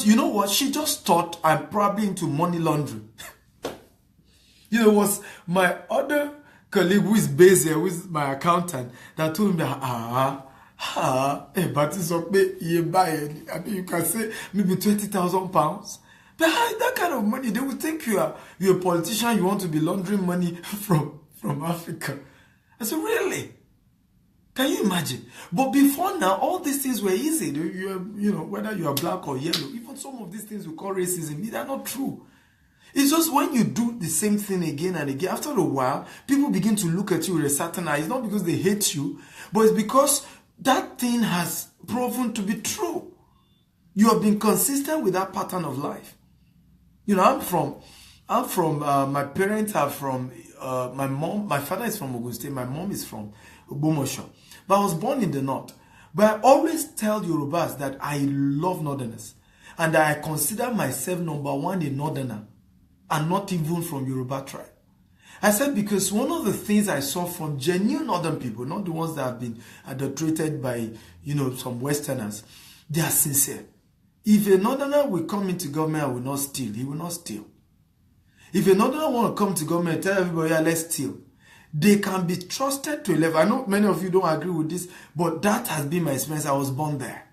You know what? She just thought I'm probably into money laundering. It was my other colleague who is based here, who is my accountant, that told me that, but it's okay, you buy it. I mean, you can say maybe £20,000. But that kind of money, they will think you're a politician, you want to be laundering money from Africa. I said, really? Can you imagine? But before now, all these things were easy. Whether you are black or yellow, even some of these things we call racism, they are not true. It's just when you do the same thing again and again, after a while, people begin to look at you with a certain eye. It's not because they hate you, but it's because that thing has proven to be true. You have been consistent with that pattern of life. I'm from my parents are from, my father is from Ogun State, my mom is from Ogbomoso. But I was born in the north. But I always tell Yorubas that I love northerners. And that I consider myself number one a northerner. And not even from Yoruba tribe. I said because one of the things I saw from genuine northern people, not the ones that have been adulterated by, some westerners, they are sincere. If a northerner will come into government and will not steal, he will not steal. If a northerner want to come to government and tell everybody, yeah, let's steal, they can be trusted to a level. I know many of you don't agree with this, but that has been my experience. I was born there.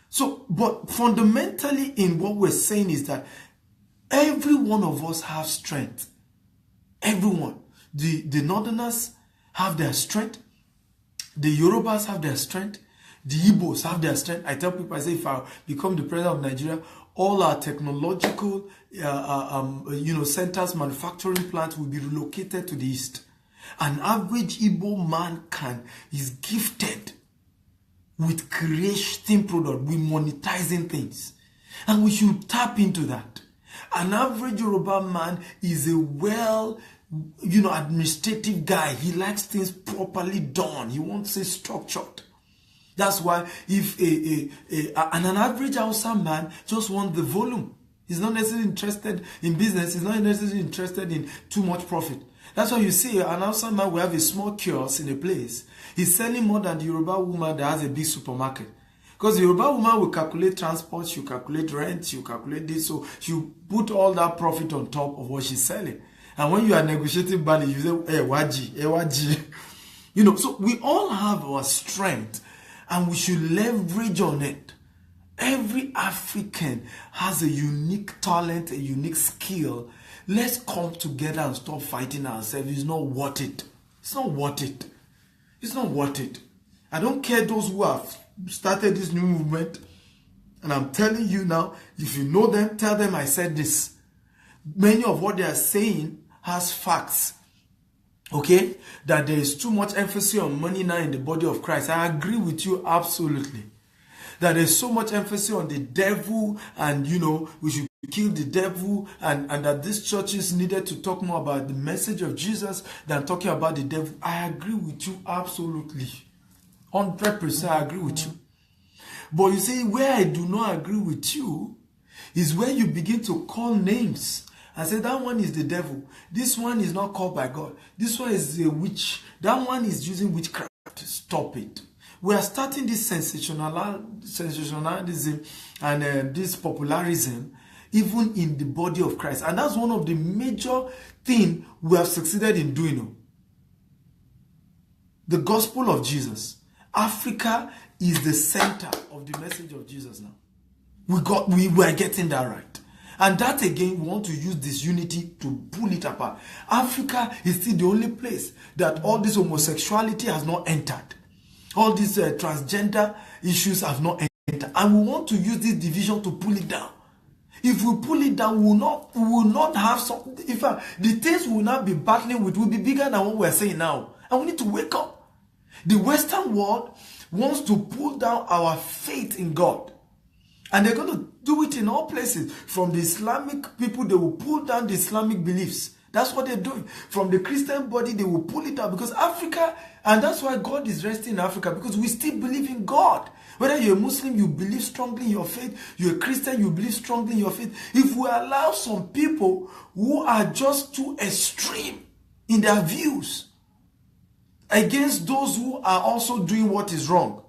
So, but fundamentally in what we're saying is that every one of us have strength. Everyone. The Northerners have their strength. The Yorubas have their strength. The Igbos have their strength. I tell people, I say, if I become the president of Nigeria, all our technological, centers, manufacturing plants will be relocated to the east. An average Igbo man is gifted with creating product, with monetizing things. And we should tap into that. An average Yoruba man is a administrative guy. He likes things properly done. He wants it structured. That's why if an average Hausa man just wants the volume. He's not necessarily interested in business. He's not necessarily interested in too much profit. That's why you see an Hausa man will have a small kiosk in a place. He's selling more than the Yoruba woman that has a big supermarket. Because the Yoruba woman will calculate transport, she'll calculate rent, she'll calculate this. So she'll put all that profit on top of what she's selling. And when you are negotiating value, you say, waji. So we all have our strength and we should leverage on it. Every African has a unique talent, a unique skill. Let's come together and stop fighting ourselves. It's not worth it. It's not worth it. It's not worth it. I don't care those who have started this new movement. And I'm telling you now, if you know them, tell them I said this. Many of what they are saying has facts. Okay? That there is too much emphasis on money now in the body of Christ. I agree with you absolutely. That there's so much emphasis on the devil and, we should kill the devil and that these churches needed to talk more about the message of Jesus than talking about the devil. I agree with you absolutely. 100% I agree with you. But you see, where I do not agree with you is where you begin to call names and say that one is the devil. This one is not called by God. This one is a witch. That one is using witchcraft. Stop it. We are starting this sensationalism and this popularism even in the body of Christ. And that's one of the major things we have succeeded in doing. The gospel of Jesus. Africa is the center of the message of Jesus now. We were getting that right. And that again, we want to use this unity to pull it apart. Africa is still the only place that all this homosexuality has not entered. All these transgender issues have not entered. And we want to use this division to pull it down. If we pull it down, we will not have some. In fact, the things we will not be battling with will be bigger than what we are saying now. And we need to wake up. The Western world wants to pull down our faith in God. And they're going to do it in all places. From the Islamic people, they will pull down the Islamic beliefs. That's what they're doing. From the Christian body, they will pull it down. Because Africa, and that's why God is resting in Africa. Because we still believe in God. Whether you're a Muslim, you believe strongly in your faith. You're a Christian, you believe strongly in your faith. If we allow some people who are just too extreme in their views against those who are also doing what is wrong,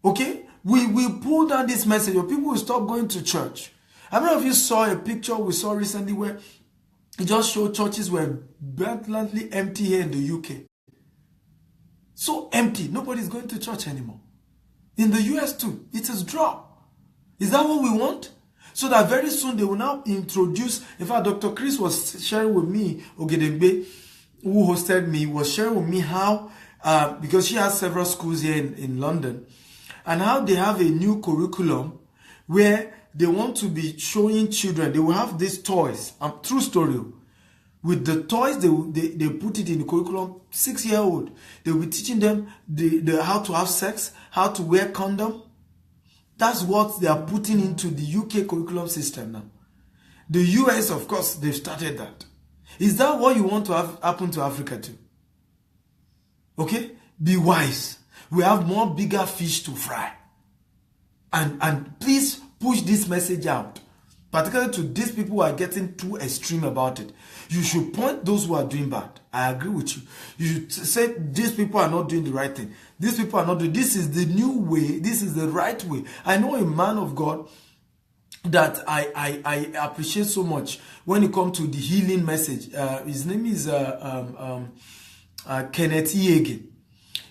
okay? we will pull down this message, or people will stop going to church. How many of you saw a picture we saw recently where it just showed churches were blatantly empty here in the UK? So empty, nobody's going to church anymore. In the US too, it has dropped. Is that what we want? So that very soon they will now introduce, in fact, Dr. Chris was sharing with me, Ogedengbe, who hosted me, was sharing with me how, because she has several schools here in London, and how they have a new curriculum where they want to be showing children, they will have these toys, true story. With the toys, they put it in the curriculum, 6-year-old. They will be teaching them how to have sex, how to wear condom. That's what they are putting into the UK curriculum system now. The US, of course, they've started that. Is that what you want to have happen to Africa too? Okay? Be wise. We have more bigger fish to fry. And please push this message out. Particularly to these people who are getting too extreme about it. You should point those who are doing bad. I agree with you. You should say these people are not doing the right thing. These people are not doing, this is the new way. This is the right way. I know a man of God that I appreciate so much when it comes to the healing message. His name is Kenneth E. Hagin.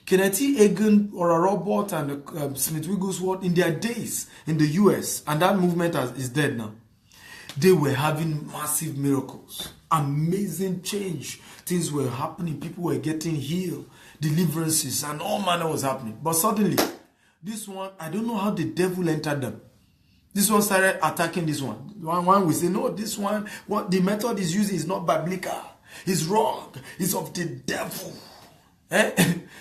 Kenneth E. Hagin or a Robert and Smith Wigglesworth in their days in the US, and that movement is dead now. They were having massive miracles, amazing change. Things were happening. People were getting healed, deliverances, and all manner was happening. But suddenly, this one, I don't know how the devil entered them. This one started attacking this one. One will say, no, this one, what the method is using is not biblical. It's wrong. It's of the devil.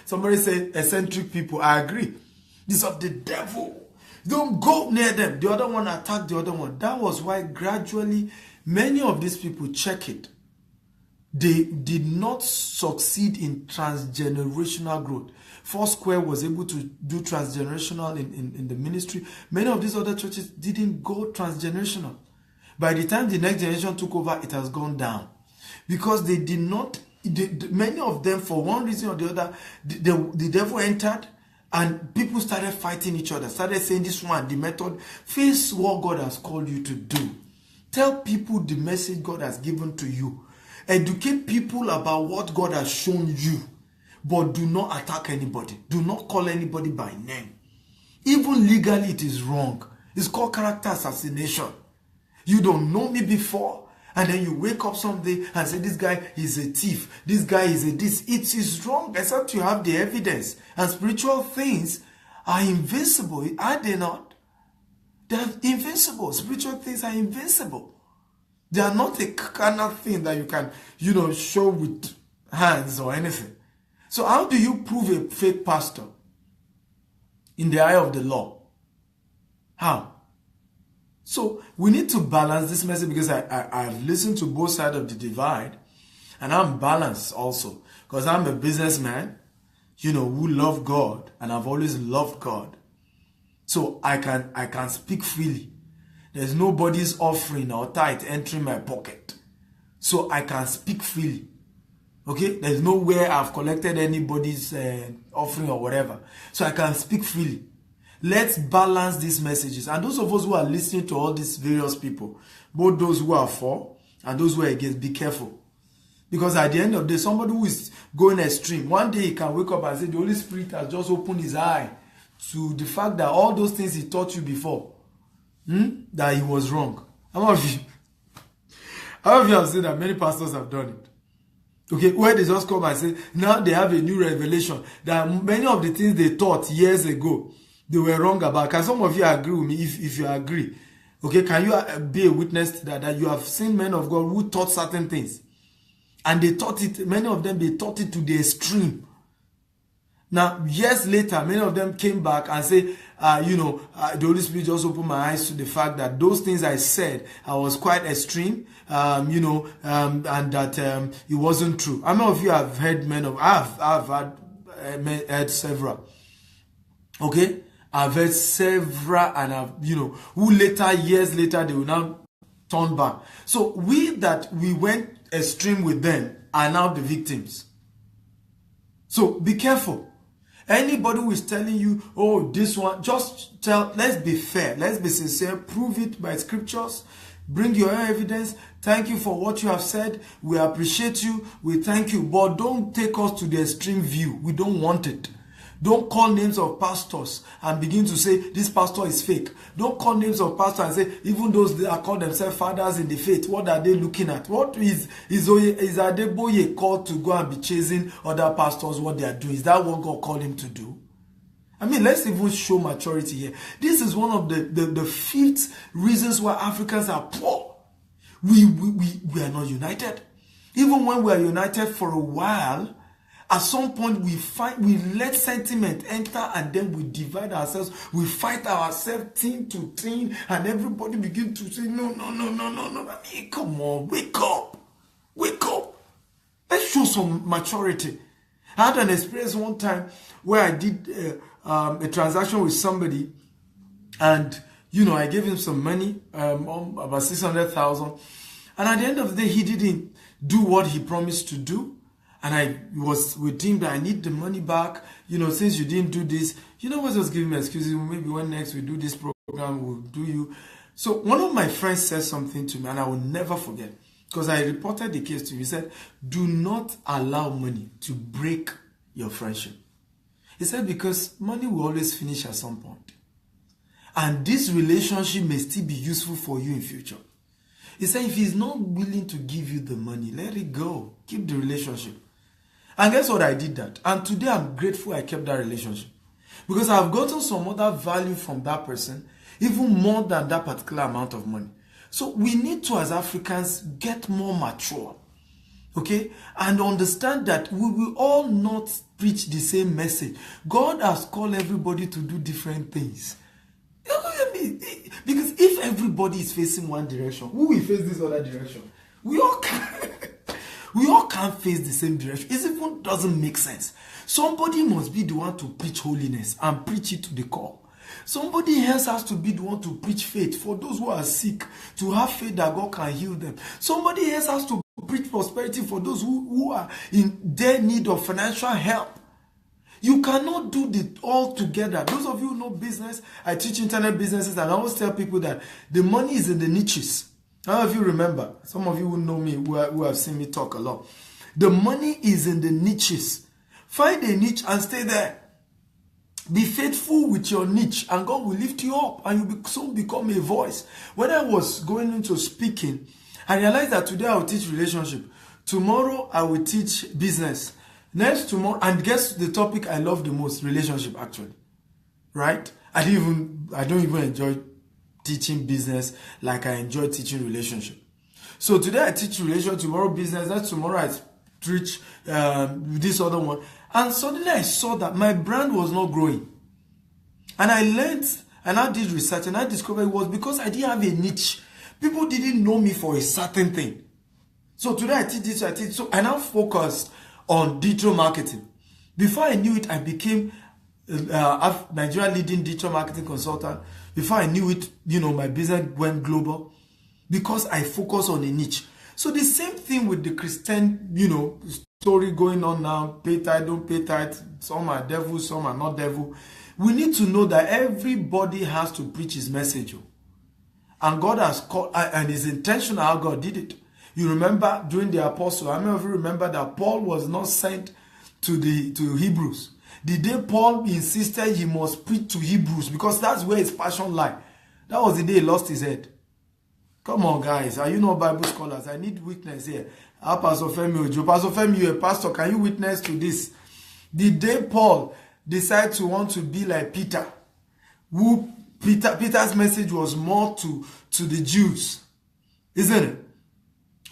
Somebody say eccentric people. I agree. It's of the devil. Don't go near them. The other one attacked the other one. That was why gradually many of these people, check it, they did not succeed in transgenerational growth. Foursquare was able to do transgenerational in the ministry. Many of these other churches didn't go transgenerational. By the time the next generation took over, it has gone down. Because they did not, many of them, for one reason or the other, the devil entered. And people started fighting each other, started saying this one, the method. Face what God has called you to do. Tell people the message God has given to you. Educate people about what God has shown you. But do not attack anybody. Do not call anybody by name. Even legally, it is wrong. It's called character assassination. You don't know me before. And then you wake up someday and say, this guy is a thief. This guy is a this. It is wrong except you have the evidence. And spiritual things are invincible. Are they not? They are invincible. Spiritual things are invincible. They are not a carnal thing that you can, show with hands or anything. So how do you prove a fake pastor in the eye of the law? How? So we need to balance this message, because I've listened to both sides of the divide, and I'm balanced also, because I'm a businessman, who love God, and I've always loved God. So I can speak freely. There's nobody's offering or tithe entering my pocket. So I can speak freely. Okay? There's nowhere I've collected anybody's offering or whatever. So I can speak freely. Let's balance these messages. And those of us who are listening to all these various people, both those who are for and those who are against, be careful. Because at the end of the day, somebody who is going extreme, one day he can wake up and say, the Holy Spirit has just opened his eye to the fact that all those things he taught you before, that he was wrong. How many of you have said that many pastors have done it? Okay, where they just come and say, now they have a new revelation that many of the things they taught years ago, they were wrong about. Can some of you agree with me? If you agree, okay, can you be a witness to that you have seen men of God who taught certain things, and they taught it, many of them, they taught it to the extreme. Now, years later, many of them came back and say, the Holy Spirit just opened my eyes to the fact that those things I said, I was quite extreme, and that it wasn't true. How many of you have heard I've heard several. Okay? I've heard several, and who later, years later, they will now turn back. So we went extreme with them are now the victims. So be careful. Anybody who is telling you, oh, this one, just tell, let's be fair, let's be sincere, prove it by scriptures, bring your evidence. Thank you for what you have said. We appreciate you. We thank you. But don't take us to the extreme view. We don't want it. Don't call names of pastors and begin to say, this pastor is fake. Don't call names of pastors and say, even those that call themselves fathers in the faith, what are they looking at? What is Adeboye called to go and be chasing other pastors, what they are doing? Is that what God called him to do? I mean, let's even show maturity here. This is one of the fifth reasons why Africans are poor. We are not united. Even when we are united for a while, at some point we let sentiment enter, and then we divide ourselves. We fight ourselves team to team, and everybody begin to say, no. I mean, come on, wake up. Let's show some maturity. I had an experience one time where I did a transaction with somebody, and I gave him some money, about 600,000, and at the end of the day, he didn't do what he promised to do. And I was with him that I need the money back, since you didn't do this. What, just give me excuses. Maybe when next we do this program, we'll do you. So one of my friends said something to me, and I will never forget, because I reported the case to him. He said, do not allow money to break your friendship. He said, because money will always finish at some point. And this relationship may still be useful for you in future. He said, if he's not willing to give you the money, let it go. Keep the relationship. And guess what? I did that. And today I'm grateful I kept that relationship. Because I've gotten some other value from that person, even more than that particular amount of money. So we need to, as Africans, get more mature. Okay? And understand that we will all not preach the same message. God has called everybody to do different things. Because if everybody is facing one direction, who will face this other direction? We all can't face the same direction. It even doesn't make sense. Somebody must be the one to preach holiness and preach it to the core. Somebody else has to be the one to preach faith for those who are sick, to have faith that God can heal them. Somebody else has to preach prosperity for those who are in their need of financial help. You cannot do it all together. Those of you who know business, I teach internet businesses, and I always tell people that the money is in the niches. How of you remember? Some of you who know me, who have seen me talk a lot. The money is in the niches. Find a niche and stay there. Be faithful with your niche, and God will lift you up, and you soon become a voice. When I was going into speaking, I realized that today I will teach relationship. Tomorrow I will teach business. Next tomorrow, and guess the topic I love the most? Relationship, actually. Right? I don't even enjoy teaching business like I enjoy teaching relationship. So today I teach relationship, tomorrow business, then tomorrow I teach this other one. And suddenly I saw that my brand was not growing. And I learned, and I did research, and I discovered it was because I didn't have a niche. People didn't know me for a certain thing. So today I teach this, so I now focus on digital marketing. Before I knew it, I became Nigeria leading digital marketing consultant. Before I knew it, my business went global because I focus on a niche. So the same thing with the Christian, story going on now. Pay tithe, don't pay tithe. Some are devil, some are not devil. We need to know that everybody has to preach his message. And God has called, and it's intentional how God did it. You remember during the apostle, how many of you remember that Paul was not sent to Hebrews? The day Paul insisted he must preach to Hebrews because that's where his passion lies. That was the day he lost his head. Come on, guys. Are you not Bible scholars? I need witness here. Pastor Femi Ojo. Pastor Femi, you're a pastor. Can you witness to this? The day Paul decided to want to be like Peter, Peter's message was more to the Jews. Isn't it?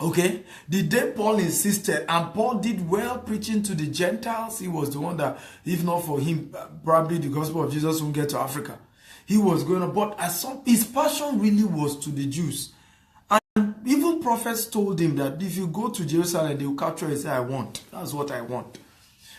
Okay, the day Paul insisted, and Paul did well preaching to the Gentiles. He was the one that, if not for him, probably the gospel of Jesus won't get to Africa. He was going on, but his passion really was to the Jews. And even prophets told him that if you go to Jerusalem, they will capture you and say, I want. That's what I want.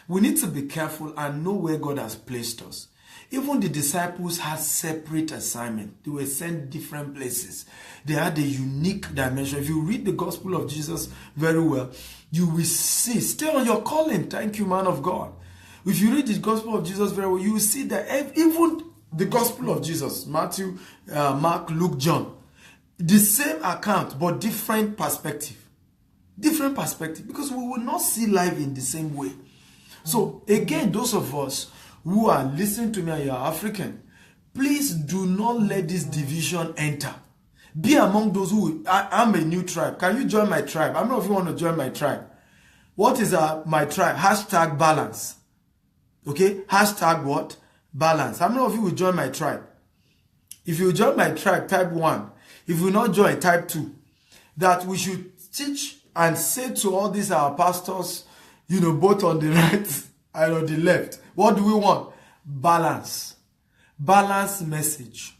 We need to be careful and know where God has placed us. Even the disciples had separate assignment. They were sent different places. They had a unique dimension. If you read the gospel of Jesus very well, you will see. Stay on your calling. Thank you, man of God. If you read the gospel of Jesus very well, you will see that even the gospel of Jesus, Matthew, Mark, Luke, John, the same account but different perspective. Different perspective, because we will not see life in the same way. So again, those of us who are listening to me and you are African, please do not let this division enter. Be among those who, I'm a new tribe. Can you join my tribe? How many of you want to join my tribe? What is my tribe? Hashtag balance. Okay? Hashtag what? Balance. How many of you will join my tribe? If you join my tribe, type 1. If you will not join, type 2. That we should teach and say to all these our pastors, both on the right and on the left, what do we want? Balance. Balance message.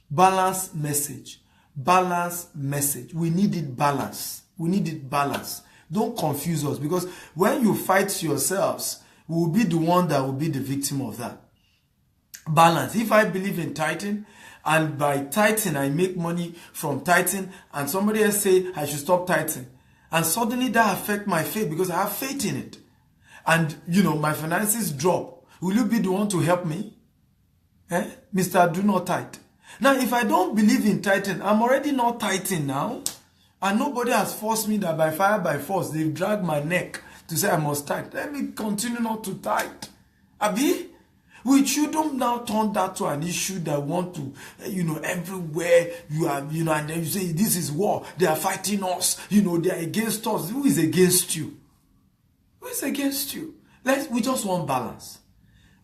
Balance message. Balance message. We need it balance. We need it balance. Don't confuse us, because when you fight yourselves, we will be the one that will be the victim of that. Balance. If I believe in tithing, and by tithing I make money from tithing, and somebody else say I should stop tithing, and suddenly that affect my faith because I have faith in it, and my finances drop, will you be the one to help me? Mr. Do not tithe. Now if I don't believe in tithing, I'm already not tithing now, and nobody has forced me that by fire by force they've dragged my neck to say I must tithe. Let me continue not to tithe. Abi? We shouldn't now turn that to an issue that want to, everywhere you are, and then you say, this is war. They are fighting us. They are against us. Who is against you? Who is against you? We just want balance.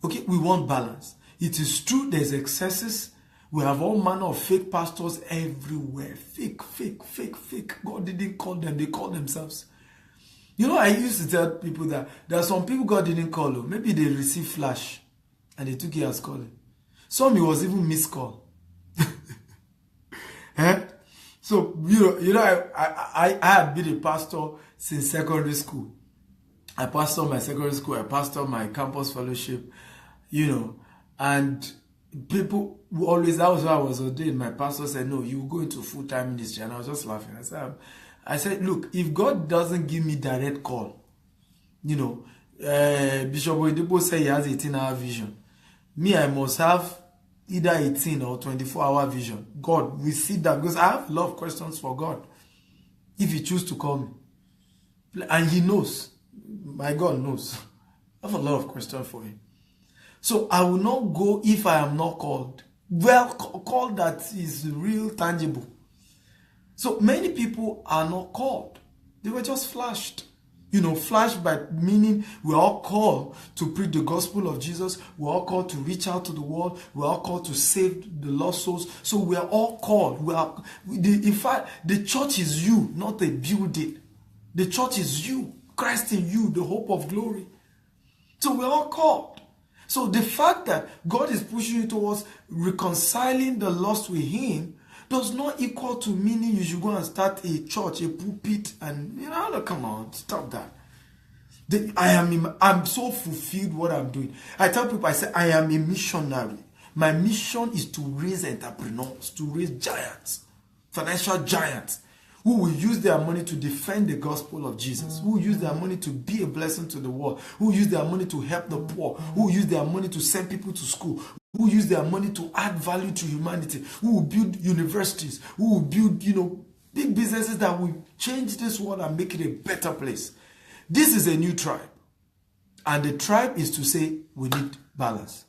Okay, we want balance. It is true there's excesses. We have all manner of fake pastors everywhere. Fake, fake, fake, fake. God didn't call them. They call themselves. I used to tell people that there are some people God didn't call them. Maybe they received flash and they took it as calling. Some it was even missed call. So, I had been a pastor since secondary school. I pastored my secondary school. I pastored my campus fellowship, and people always, that was why I was ordained. My pastor said, no, you go into full-time ministry. And I was just laughing. I said, look, if God doesn't give me direct call, Bishop Oedipo said he has 18-hour vision. Me, I must have either 18 or 24-hour vision. God, we see that, because I have a lot of questions for God if he chooses to call me. And he knows. My God knows. I have a lot of questions for him. So I will not go if I am not called. Well, called that is real, tangible. So many people are not called. They were just flashed. Flashed by meaning we're all called to preach the gospel of Jesus. We're all called to reach out to the world. We're all called to save the lost souls. So we're all called. In fact, the church is you, not a building. The church is you. Christ in you, the hope of glory. So we're all called. So the fact that God is pushing you towards reconciling the lost with him does not equal to meaning you should go and start a church, a pulpit, and come on, stop that. I'm so fulfilled what I'm doing. I tell people, I say, I am a missionary. My mission is to raise entrepreneurs, to raise giants, financial giants, who will use their money to defend the gospel of Jesus, who will use their money to be a blessing to the world, who will use their money to help the poor, who will use their money to send people to school, who use their money to add value to humanity, who will build universities, who will build, big businesses that will change this world and make it a better place. This is a new tribe. And the tribe is to say, we need balance.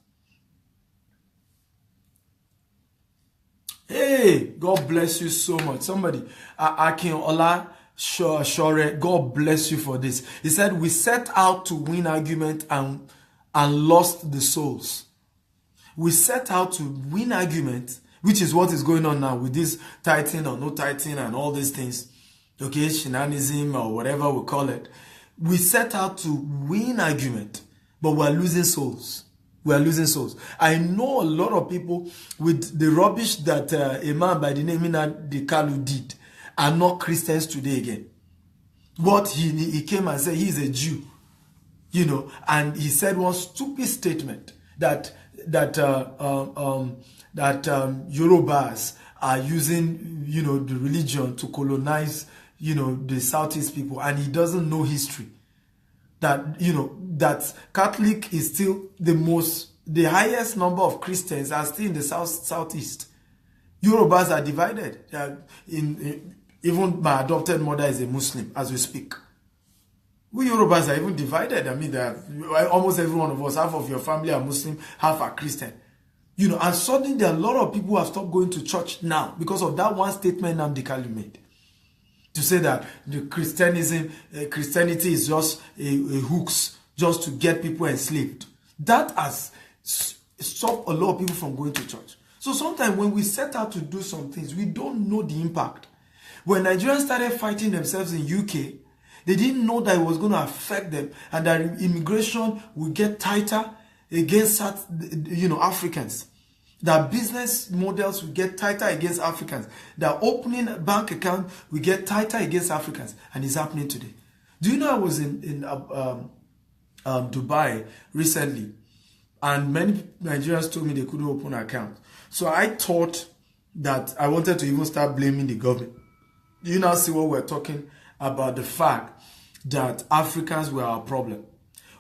Hey, God bless you so much. Somebody, Akin Ola Shore, God bless you for this. He said, we set out to win argument and lost the souls. We set out to win argument, which is what is going on now with this tithing or no tithing and all these things. Okay, shenanigism or whatever we call it. We set out to win argument, but we're losing souls. We are losing souls. I know a lot of people with the rubbish that a man by the name Nnamdi Kanu did are not Christians today again. What he came and said, he's a Jew, and he said one stupid statement that Yorubas are using, the religion to colonize, the Southeast people, and he doesn't know history. that, that Catholic is still the highest number of Christians are still in the southeast. Yorubas are divided. Even my adopted mother is a Muslim as we speak. We Yorubas are even divided. I mean, almost every one of us, half of your family are Muslim, half are Christian. And suddenly there are a lot of people who have stopped going to church now because of that one statement Nnamdi Kanu made. To say that the Christianity is just a hoax just to get people enslaved. That has stopped a lot of people from going to church. So sometimes when we set out to do some things, we don't know the impact. When Nigerians started fighting themselves in UK, they didn't know that it was going to affect them and that immigration would get tighter against Africans. That business models will get tighter against Africans. That opening a bank account will get tighter against Africans. And it's happening today. Do you know I was in Dubai recently, and many Nigerians told me they couldn't open an account. So I thought that I wanted to even start blaming the government. Do you now see what we're talking about? The fact that Africans were our problem.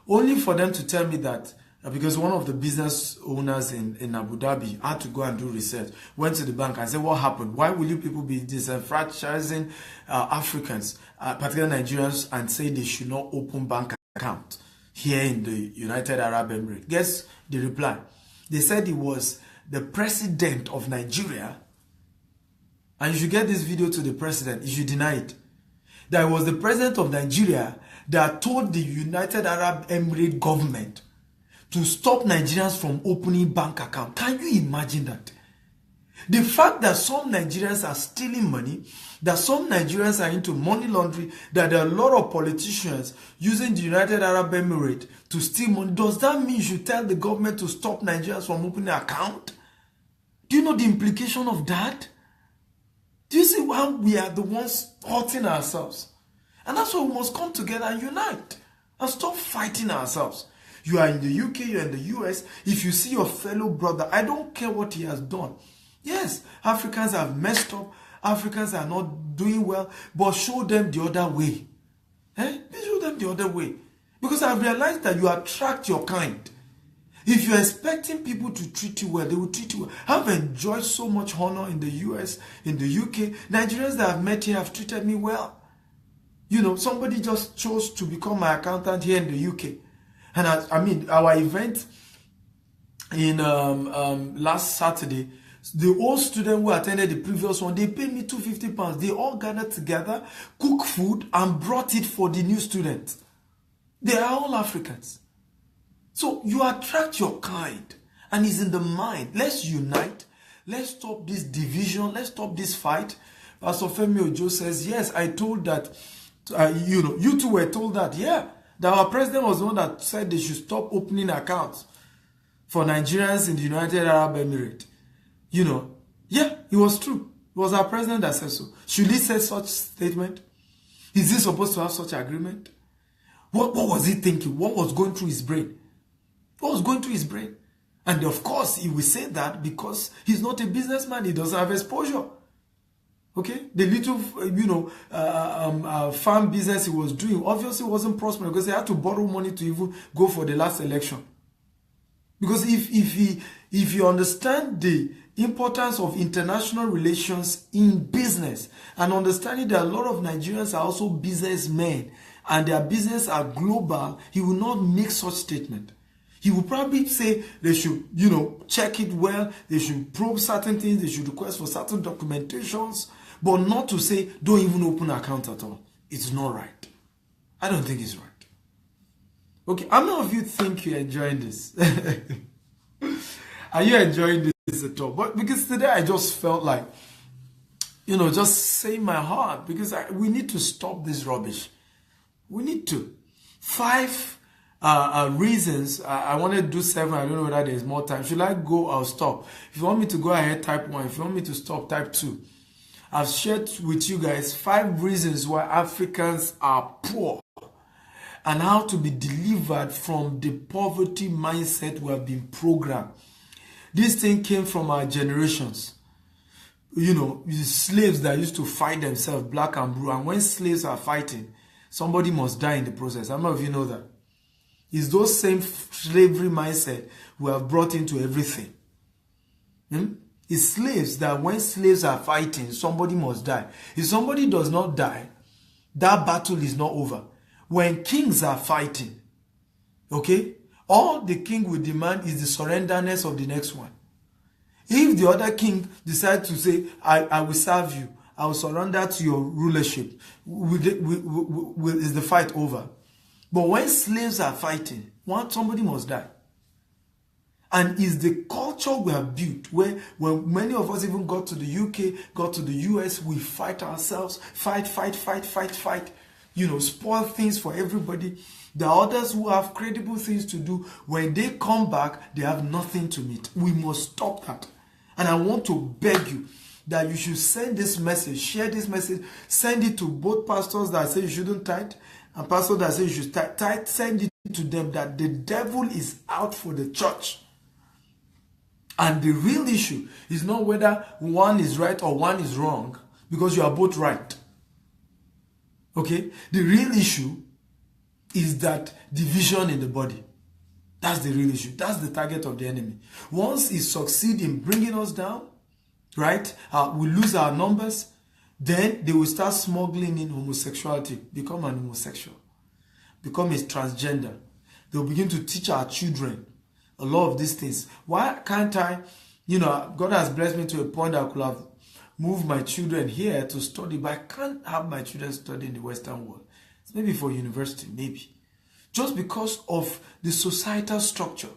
Only for them to tell me that, because one of the business owners in Abu Dhabi had to go and do research, went to the bank and said, what happened? Why will you people be disenfranchising Africans, particularly Nigerians, and say they should not open bank account here in the United Arab Emirates? Guess the reply. They said it was the president of Nigeria, and you should get this video to the president, you should deny it, that it was the president of Nigeria that told the United Arab Emirates government to stop Nigerians from opening bank account. Can you imagine that? The fact that some Nigerians are stealing money, that some Nigerians are into money laundering, that there are a lot of politicians using the United Arab Emirates to steal money, does that mean you should tell the government to stop Nigerians from opening an account? Do you know the implication of that? Do you see how we are the ones hurting ourselves? And that's why we must come together and unite and stop fighting ourselves. You are in the UK, you are in the US. If you see your fellow brother, I don't care what he has done. Yes, Africans have messed up. Africans are not doing well. But show them the other way. Show them the other way. Because I've realized that you attract your kind. If you're expecting people to treat you well, they will treat you well. I've enjoyed so much honor in the US, in the UK. Nigerians that I've met here have treated me well. Somebody just chose to become my accountant here in the UK. And our event in last Saturday, the old student who attended the previous one, they paid me £250. They all gathered together, cooked food, and brought it for the new students. They are all Africans. So you attract your kind, and it's in the mind. Let's unite. Let's stop this division. Let's stop this fight. Pastor Femi Ojo says, yes, I told that, you two were told that, yeah. That our president was the one that said they should stop opening accounts for Nigerians in the United Arab Emirates. Yeah, it was true. It was our president that said so. Should he say such statement? Is he supposed to have such agreement? What was he thinking? What was going through his brain? What was going through his brain? And of course, he will say that because he's not a businessman. He doesn't have exposure. Okay, the little, farm business he was doing obviously wasn't prospering because he had to borrow money to even go for the last election. Because if you understand the importance of international relations in business and understanding that a lot of Nigerians are also businessmen and their business are global, he will not make such statement. He will probably say they should, check it well, they should probe certain things, they should request for certain documentations, but not to say, don't even open an account at all. It's not right. I don't think it's right. Okay, how many of you think you're enjoying this? Are you enjoying this at all? But because today I just felt like, just saying my heart, because we need to stop this rubbish. We need to. 5 reasons. I want to do 7. I don't know whether there's more time. Should I go? I'll stop. If you want me to go ahead, type 1. If you want me to stop, type 2. I've shared with you guys 5 reasons why Africans are poor and how to be delivered from the poverty mindset we have been programmed. This thing came from our generations. Slaves that used to fight themselves, black and blue. And when slaves are fighting, somebody must die in the process. How many of you know that? It's those same slavery mindset we have brought into everything. It's slaves that when slaves are fighting, somebody must die. If somebody does not die, that battle is not over. When kings are fighting, okay, all the king will demand is the surrenderness of the next one. If the other king decides to say, I will serve you, I will surrender to your rulership, is the fight over? But when slaves are fighting, somebody must die. And it's the culture we have built where when many of us even got to the UK, got to the US, we fight ourselves, fight, spoil things for everybody. The others who have credible things to do, when they come back, they have nothing to meet. We must stop that. And I want to beg you that you should send this message, share this message, send it to both pastors that say you shouldn't tithe and pastors that say you should tithe. Send it to them that the devil is out for the church. And the real issue is not whether one is right or one is wrong, because you are both right. Okay? The real issue is that division in the body. That's the real issue. That's the target of the enemy. Once he succeeds in bringing us down, right, we lose our numbers, then they will start smuggling in homosexuality, become an homosexual, become a transgender. They will begin to teach our children a lot of these things. Why can't I, God has blessed me to a point that I could have moved my children here to study, but I can't have my children study in the Western world. It's maybe for university, maybe. Just because of the societal structure,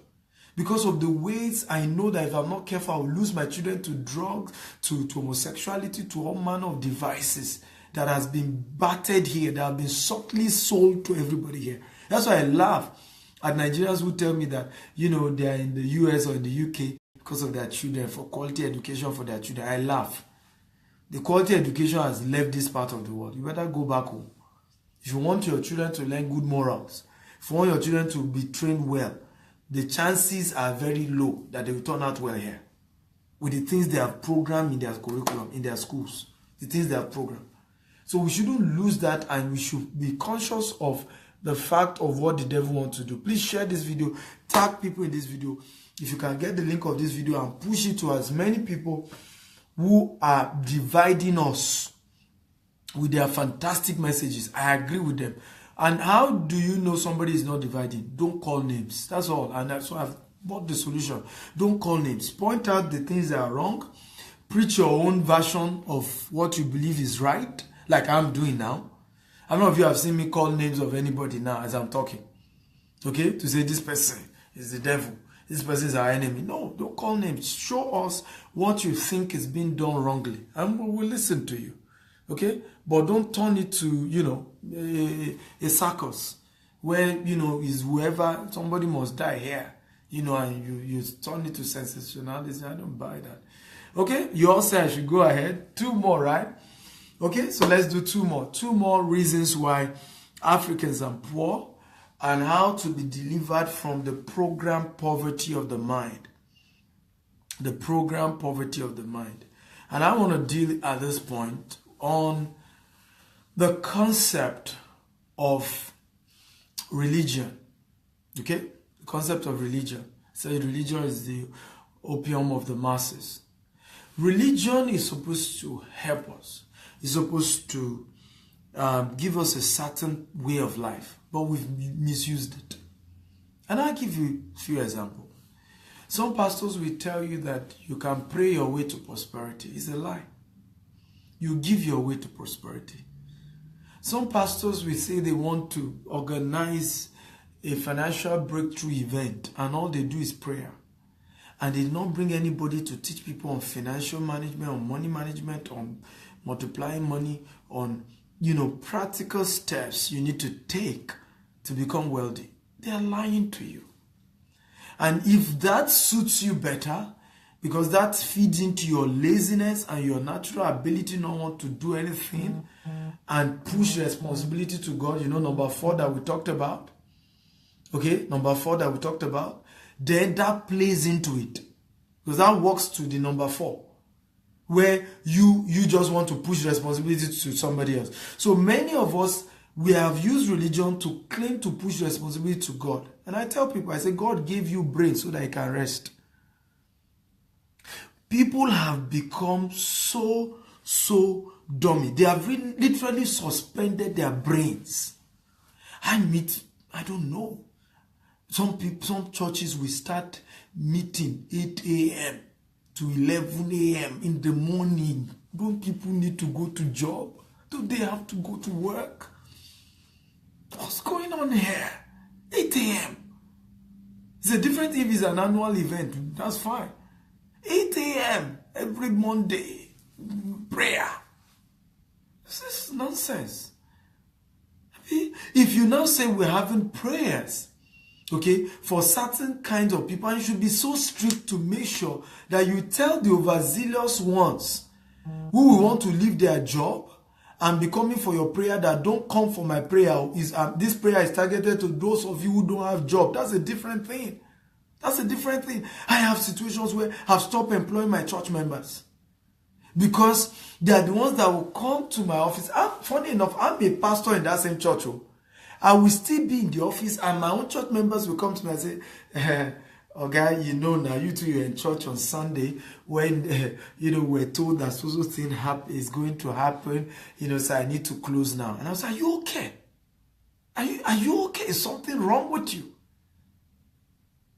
because of the ways I know that if I'm not careful, I'll lose my children to drugs, to homosexuality, to all manner of devices that has been battered here, that have been subtly sold to everybody here. That's why I laugh at Nigerians who tell me that, they are in the US or in the UK because of their children, for quality education for their children. I laugh. The quality education has left this part of the world. You better go back home. If you want your children to learn good morals, if you want your children to be trained well, the chances are very low that they will turn out well here. With the things they have programmed in their curriculum, in their schools, the things they have programmed. So we shouldn't lose that, and we should be conscious of the fact of what the devil wants to do. Please share this video, tag people in this video. If you can get the link of this video and push it to as many people who are dividing us with their fantastic messages. I agree with them. And how do you know somebody is not dividing? Don't call names. That's all. And that's why I've bought the solution. Don't call names. Point out the things that are wrong. Preach your own version of what you believe is right, like I'm doing now. How many of you have seen me call names of anybody now as I'm talking? Okay? To say this person is the devil. This person is our enemy. No, don't call names. Show us what you think is being done wrongly, and we will listen to you. Okay? But don't turn it to, a circus where, is whoever, somebody must die here, and you turn it to sensationalism. I don't buy that. Okay? You all say I should go ahead. 2 more, right? Okay? So let's do 2 more. 2 more reasons why Africans are poor and how to be delivered from the programmed poverty of the mind. The programmed poverty of the mind. And I want to deal at this point on the concept of religion. Okay? The concept of religion. So religion is the opium of the masses. Religion is supposed to help us. It's supposed to give us a certain way of life, but we've misused it. And I'll give you a few examples. Some pastors will tell you that you can pray your way to prosperity. It's a lie. You give your way to prosperity. Some pastors will say they want to organize a financial breakthrough event, and all they do is prayer. And they don't bring anybody to teach people on financial management, on money management, on multiplying money, on practical steps you need to take to become wealthy. They are lying to you. And if that suits you better, because that feeds into your laziness and your natural ability not want to do anything and push responsibility to God, number 4 that we talked about. Okay, number 4 that we talked about. Then that plays into it. Because that works to the number 4. Where you just want to push responsibility to somebody else. So many of us, we have used religion to claim to push responsibility to God. And I tell people, I say, God gave you brain so that you can rest. People have become so dummy. They have literally suspended their brains. I don't know. Some churches will start meeting 8 a.m. to 11 a.m. in the morning. Don't people need to go to job? Do they have to go to work? What's going on here? 8 a.m. It's a different if it's an annual event. That's fine. 8 a.m. every Monday. Prayer. This is nonsense. If you now say we're having prayers, okay, for certain kinds of people, and you should be so strict to make sure that you tell the overzealous ones who will want to leave their job and be coming for your prayer that don't come for my prayer. This prayer is targeted to those of you who don't have job. That's a different thing. That's a different thing. I have situations where I've stopped employing my church members because they are the ones that will come to my office. Funny enough, I'm a pastor in that same church. I will still be in the office and my own church members will come to me and say, okay, now you two you're in church on Sunday when, we're told that so thing is going to happen, so I need to close now. And I was like, are you okay? Are you okay? Is something wrong with you?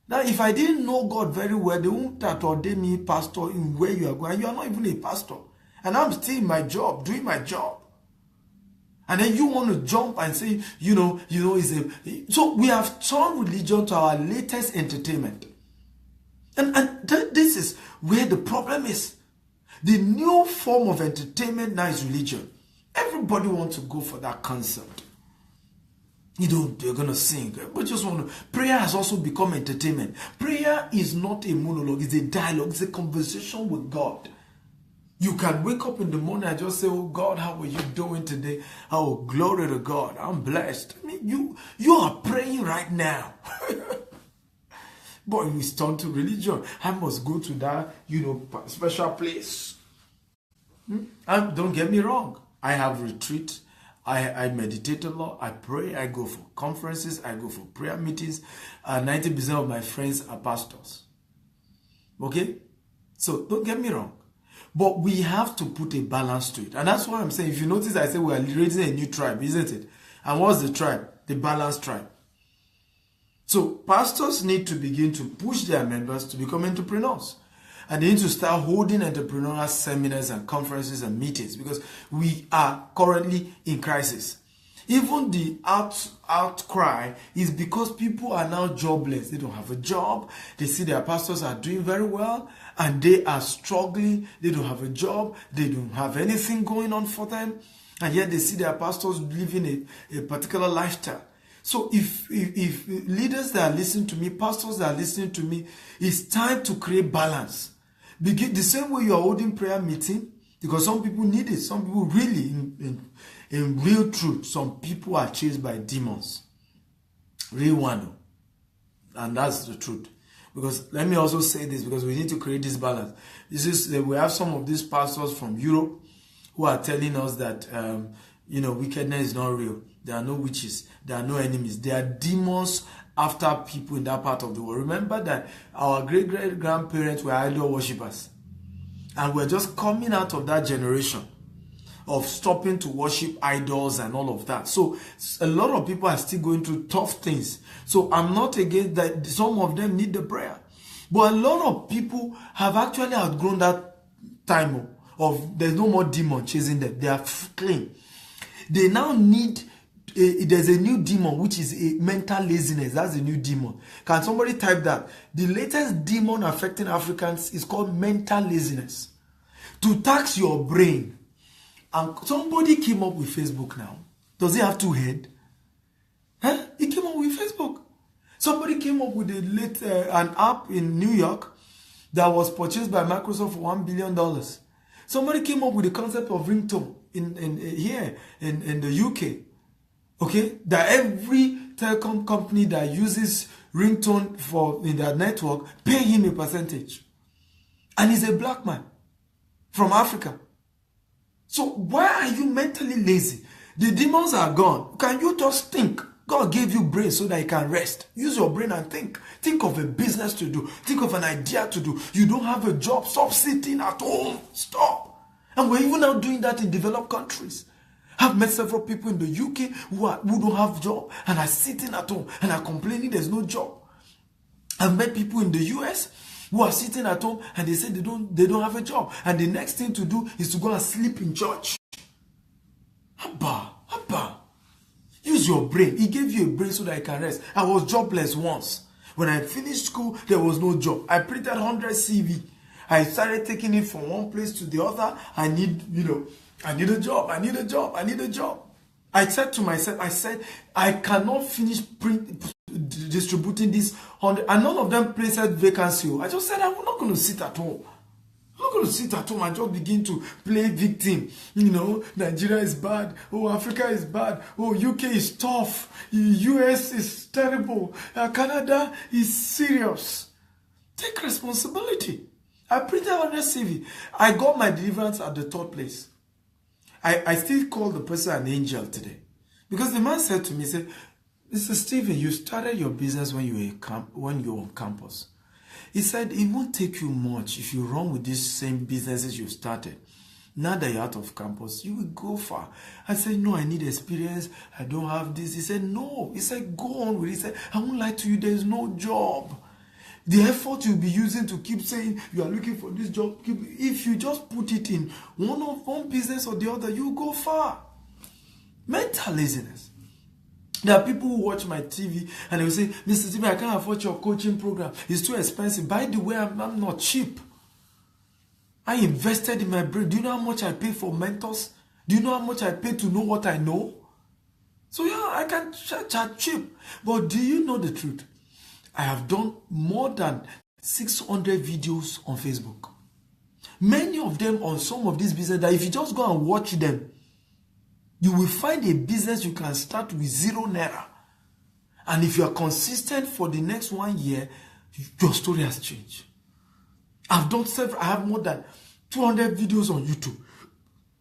Now, if I didn't know God very well, they wouldn't have ordained me pastor in where you are going. You are not even a pastor. And I'm still in my job, doing my job. And then you want to jump and say, so we have turned religion to our latest entertainment. And this is where the problem is. The new form of entertainment now is religion. Everybody wants to go for that concept. They're going to sing. But just want to. Prayer has also become entertainment. Prayer is not a monologue. It's a dialogue. It's a conversation with God. You can wake up in the morning and just say, oh God, how are you doing today? Oh, glory to God. I'm blessed. I mean, you are praying right now. But it's turned to religion. I must go to that, special place. And don't get me wrong. I have retreat. I meditate a lot. I pray. I go for conferences. I go for prayer meetings. 90% of my friends are pastors. Okay? So don't get me wrong. But we have to put a balance to it. And that's what I'm saying. If you notice, I say we are raising a new tribe, isn't it? And what's the tribe? The balanced tribe. So pastors need to begin to push their members to become entrepreneurs. And they need to start holding entrepreneurial seminars and conferences and meetings because we are currently in crisis. Even the outcry is because people are now jobless. They don't have a job. They see their pastors are doing very well and they are struggling. They don't have a job. They don't have anything going on for them. And yet they see their pastors living a particular lifestyle. So if leaders that are listening to me, pastors that are listening to me, it's time to create balance. The same way you are holding prayer meeting, because some people need it. Some people really, in real truth, some people are chased by demons. Real one. And that's the truth. Because let me also say this, because we need to create this balance. We have some of these pastors from Europe who are telling us that, wickedness is not real. There are no witches. There are no enemies. There are demons after people in that part of the world. Remember that our great-great-grandparents were idol worshippers. And we're just coming out of that generation of stopping to worship idols and all of that. So a lot of people are still going through tough things. So I'm not against that. Some of them need the prayer. But a lot of people have actually outgrown that time of there's no more demon chasing them. They are clean. They now need... there's a new demon, which is a mental laziness. That's a new demon. Can somebody type that? The latest demon affecting Africans is called mental laziness. To tax your brain. And somebody came up with Facebook now. Does it have two heads? Huh? He came up with Facebook. Somebody came up with an app in New York that was purchased by Microsoft for $1 billion. Somebody came up with the concept of ringtone here in the UK. Okay, that every telecom company that uses ringtone in their network pay him a percentage, and he's a black man from Africa. So why are you mentally lazy? The demons are gone. Can you just think? God gave you brain so that you can rest. Use your brain and think. Think of a business to do. Think of an idea to do. You don't have a job. Stop sitting at home. Stop. And we're even now doing that in developed countries. I've met several people in the UK who don't have job and are sitting at home and are complaining there's no job. I've met people in the US who are sitting at home and they say they don't have a job. And the next thing to do is to go and sleep in church. Abba. Use your brain. He gave you a brain so that you can rest. I was jobless once. When I finished school, there was no job. I printed 100 CV. I started taking it from one place to the other. I need a job. I said to myself, I cannot finish distributing this 100. And none of them placed vacancy. I just said, I'm not going to sit at home. I'm not going to sit at home and just begin to play victim. Nigeria is bad. Oh, Africa is bad. Oh, UK is tough. US is terrible. Canada is serious. Take responsibility. I printed on a CV. I got my deliverance at the third place. I still call the person an angel today. Because the man said to me, Mr. Stephen, you started your business when you were on campus. He said, it won't take you much if you run with these same businesses you started. Now that you're out of campus, you will go far. I said, no, I need experience. I don't have this. He said, no. He said, go on with it. He said, I won't lie to you. There's no job. The effort you'll be using to keep saying you are looking for this job, if you just put it in one business or the other, you'll go far. Mental laziness. There are people who watch my TV and they will say, Mr. Stephen, I can't afford your coaching program. It's too expensive. By the way, I'm not cheap. I invested in my brain. Do you know how much I pay for mentors? Do you know how much I pay to know what I know? So yeah, I can charge cheap. But do you know the truth? I have done more than 600 videos on Facebook. Many of them on some of these businesses that if you just go and watch them, you will find a business you can start with 0 naira. And if you are consistent for the next 1 year, your story has changed. I've done several, I have more than 200 videos on YouTube.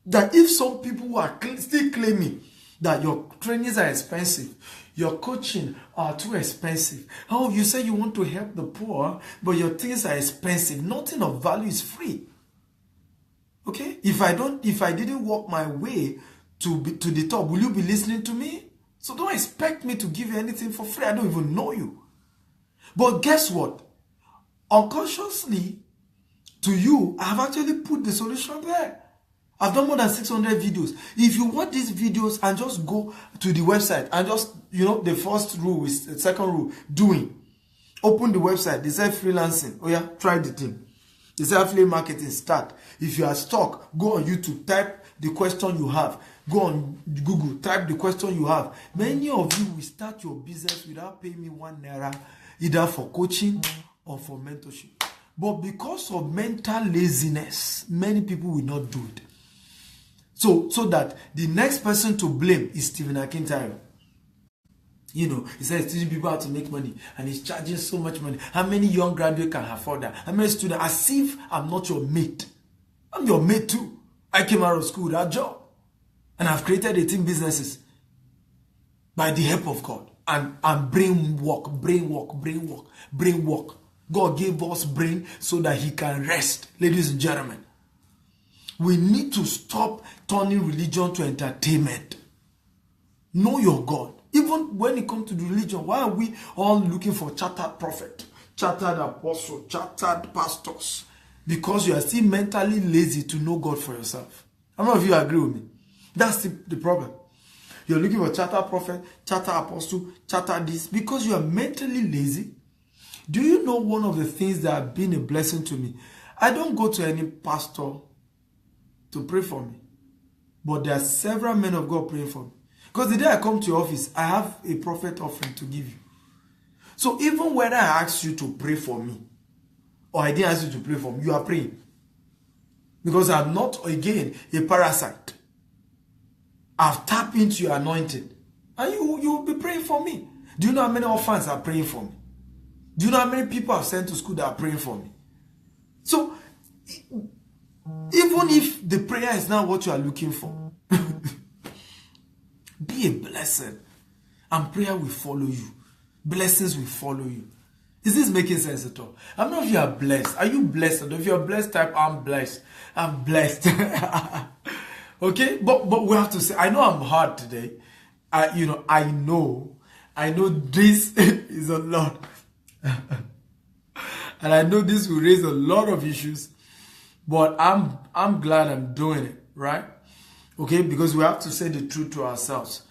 That if some people who are still claiming that your trainings are expensive, your coaching are too expensive. Oh, you say you want to help the poor, but your things are expensive. Nothing of value is free. Okay? If I didn't walk my way to the top, will you be listening to me? So don't expect me to give you anything for free. I don't even know you. But guess what? Unconsciously, to you, I have actually put the solution there. I've done more than 600 videos. If you want these videos and just go to the website and just, the first rule is the second rule, doing. Open the website. They say freelancing. Oh yeah, try the thing. They say affiliate marketing, start. If you are stuck, go on YouTube, type the question you have. Go on Google, type the question you have. Many of you will start your business without paying me 1 naira, either for coaching or for mentorship. But because of mental laziness, many people will not do it. So that the next person to blame is Stephen Akintayo. He says teaching people how to make money and he's charging so much money. How many young graduates can afford that? How many students? As if I'm not your mate. I'm your mate too. I came out of school without a job. And I've created 18 businesses by the help of God. And brain work. God gave us brain so that he can rest. Ladies and gentlemen, we need to stop turning religion to entertainment. Know your God. Even when it comes to the religion, why are we all looking for chartered prophet, chartered apostle, chartered pastors? Because you are still mentally lazy to know God for yourself. How many of you agree with me? That's the problem. You're looking for chartered prophet, chartered apostle, chartered this, because you are mentally lazy. Do you know one of the things that have been a blessing to me? I don't go to any pastor to pray for me. But there are several men of God praying for me. Because the day I come to your office, I have a prophet offering to give you. So even when I ask you to pray for me, or I didn't ask you to pray for me, you are praying. Because I'm not, again, a parasite. I've tapped into your anointing. And you will be praying for me. Do you know how many orphans are praying for me? Do you know how many people I've sent to school that are praying for me? So, even if the prayer is not what you are looking for, Be a blessing. And prayer will follow you. Blessings will follow you. Is this making sense at all? I don't know if you are blessed. Are you blessed? If you are blessed, type I'm blessed. I'm blessed. Okay? But we have to say, I know I'm hard today. I know this is a lot. And I know this will raise a lot of issues. But I'm glad I'm doing it, right? Okay? Because we have to say the truth to ourselves.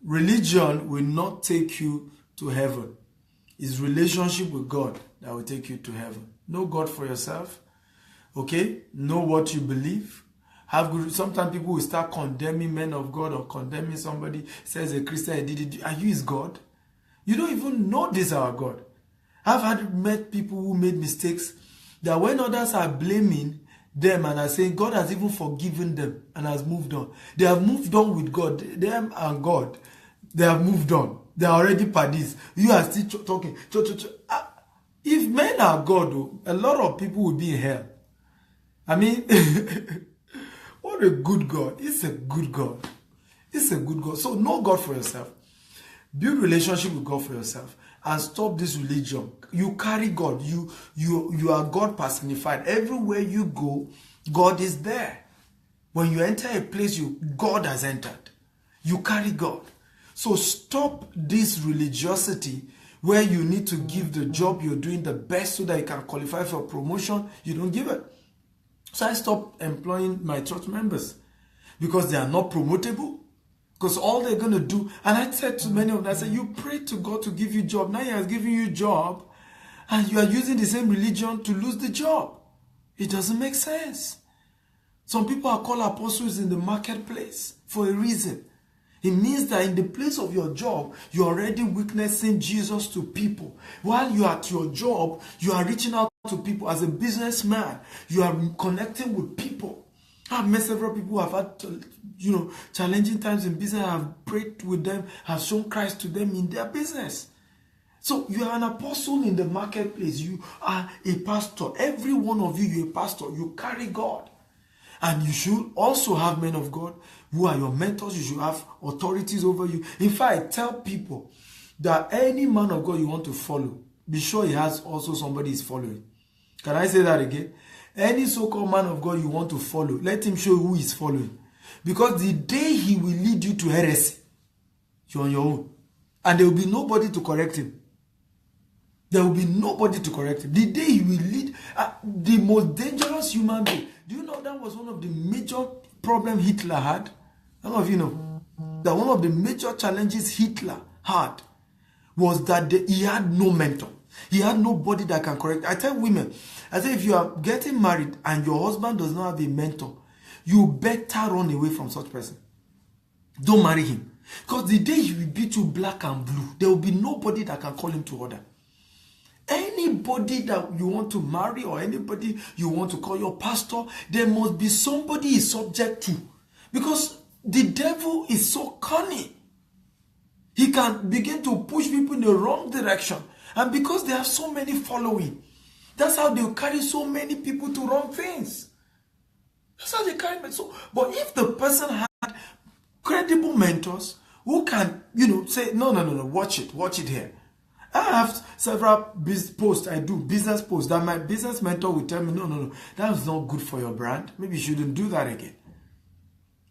Religion will not take you to heaven. It's relationship with God that will take you to heaven. Know God for yourself. Okay? Know what you believe. Have good. Sometimes people will start condemning men of God or condemning somebody, says a Christian, did it. Are you his God? You don't even know this our God. I've met people who made mistakes that when others are blaming them and are saying God has even forgiven them and has moved on. They have moved on with God. Them and God, they have moved on. They are already paddies. You are still talking. If men are God, though, a lot of people will be in hell. I mean, what a good God. It's a good God. It's a good God. So know God for yourself. Build relationship with God for yourself. And stop this religion. You carry God. You are God personified. Everywhere you go, God is there. When you enter a place, God has entered. You carry God. So stop this religiosity where you need to give the job you're doing the best so that you can qualify for promotion. You don't give it. So I stopped employing my church members because they are not promotable. Because all they're going to do, and I said to many of them, I said, you pray to God to give you a job. Now he has given you a job and you are using the same religion to lose the job. It doesn't make sense. Some people are called apostles in the marketplace for a reason. It means that in the place of your job, you're already witnessing Jesus to people. While you're at your job, you are reaching out to people. As a businessman, you are connecting with people. I've met several people who have had, challenging times in business. I've prayed with them, have shown Christ to them in their business. So you are an apostle in the marketplace. You are a pastor. Every one of you, you're a pastor. You carry God. And you should also have men of God who are your mentors. You should have authorities over you. In fact, I tell people that any man of God you want to follow, be sure he has also somebody he's following. Can I say that again? Any so-called man of God you want to follow, let him show you who he's following. Because the day he will lead you to heresy, you're on your own. And there will be nobody to correct him. There will be nobody to correct him. The day he will lead the most dangerous human being. Do you know that was one of the major problems Hitler had? I don't know if you know. That one of the major challenges Hitler had was that he had no mentor. He had nobody that can correct. I tell women, I say if you are getting married and your husband does not have a mentor, you better run away from such person. Don't marry him. Because the day he will beat you black and blue, there will be nobody that can call him to order. Anybody that you want to marry or anybody you want to call your pastor, there must be somebody he's subject to. Because the devil is so cunning. He can begin to push people in the wrong direction. And because they have so many following, that's how they carry so many people to wrong things. That's how they carry men. So, but if the person had credible mentors who can, say, no, watch it here. I have several posts I do, business posts, that my business mentor will tell me, no, that is not good for your brand. Maybe you shouldn't do that again.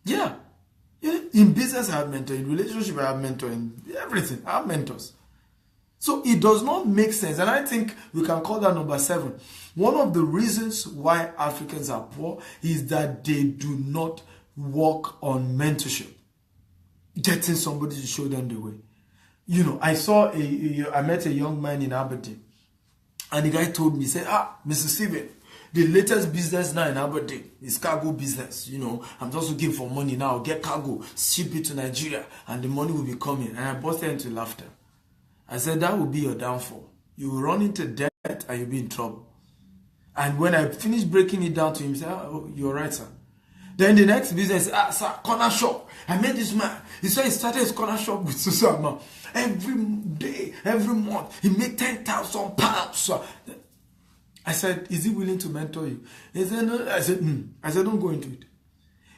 Yeah. In business, I have mentor. In relationship, I have mentor. In everything, I have mentors. So it does not make sense. And I think we can call that number 7. One of the reasons why Africans are poor is that they do not work on mentorship. Getting somebody to show them the way. I met a young man in Aberdeen, and the guy told me, he said, Mr. Steven, the latest business now in Aberdeen is cargo business. I'm just looking for money now, get cargo, ship it to Nigeria, and the money will be coming. And I busted into laughter. I said, that will be your downfall. You will run into debt and you'll be in trouble. And when I finished breaking it down to him, he said, oh, you're right, sir. Then the next business, sir, corner shop. I met this man. He said he started his corner shop with Susan amount. Every day, every month, he made 10,000 pounds. I said, is he willing to mentor you? He said, no. I said, don't go into it.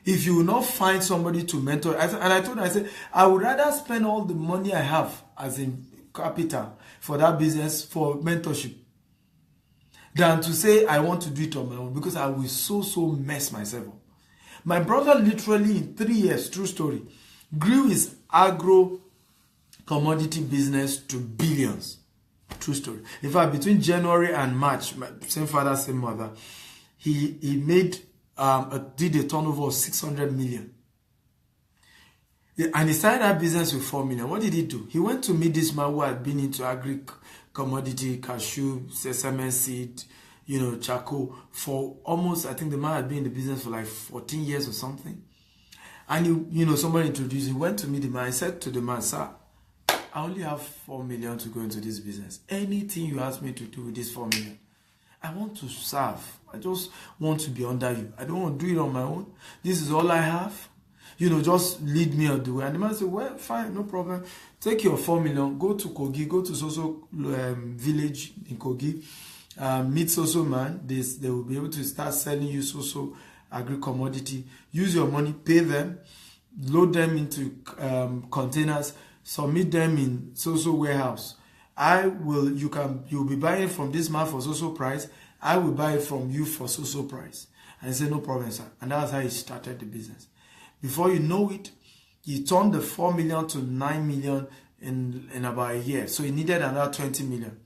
if you will not find somebody to mentor, and I told her, I said, I would rather spend all the money I have as in capital for that business for mentorship than to say I want to do it on my own, because I will so mess myself up. My brother literally in 3 years, true story, grew his agro commodity business to billions. True story. In fact, between January and March, same father, same mother, he made did a turnover of 600 million. And he started that business with 4 million. What did he do? He went to meet this man who had been into agri commodity, cashew, sesame seed, charcoal for almost, I think the man had been in the business for like 14 years or something. And somebody introduced him. He went to meet the man. I said to the man, sir, I only have 4 million to go into this business. Anything you ask me to do with this 4 million, I want to serve. I just want to be under you. I don't want to do it on my own. This is all I have. Just lead me on the way. And the man said, well, fine, no problem. Take your 4 million, go to Kogi, go to Soso village in Kogi, meet Soso man. They will be able to start selling you Soso agri-commodity. Use your money, pay them, load them into containers, submit them in Soso warehouse. You'll be buying from this man for Soso price. I will buy it from you for Soso price. And he said, no problem, sir. And that's how he started the business. Before you know it, he turned the 4 million to 9 million in about a year. So he needed another 20 million.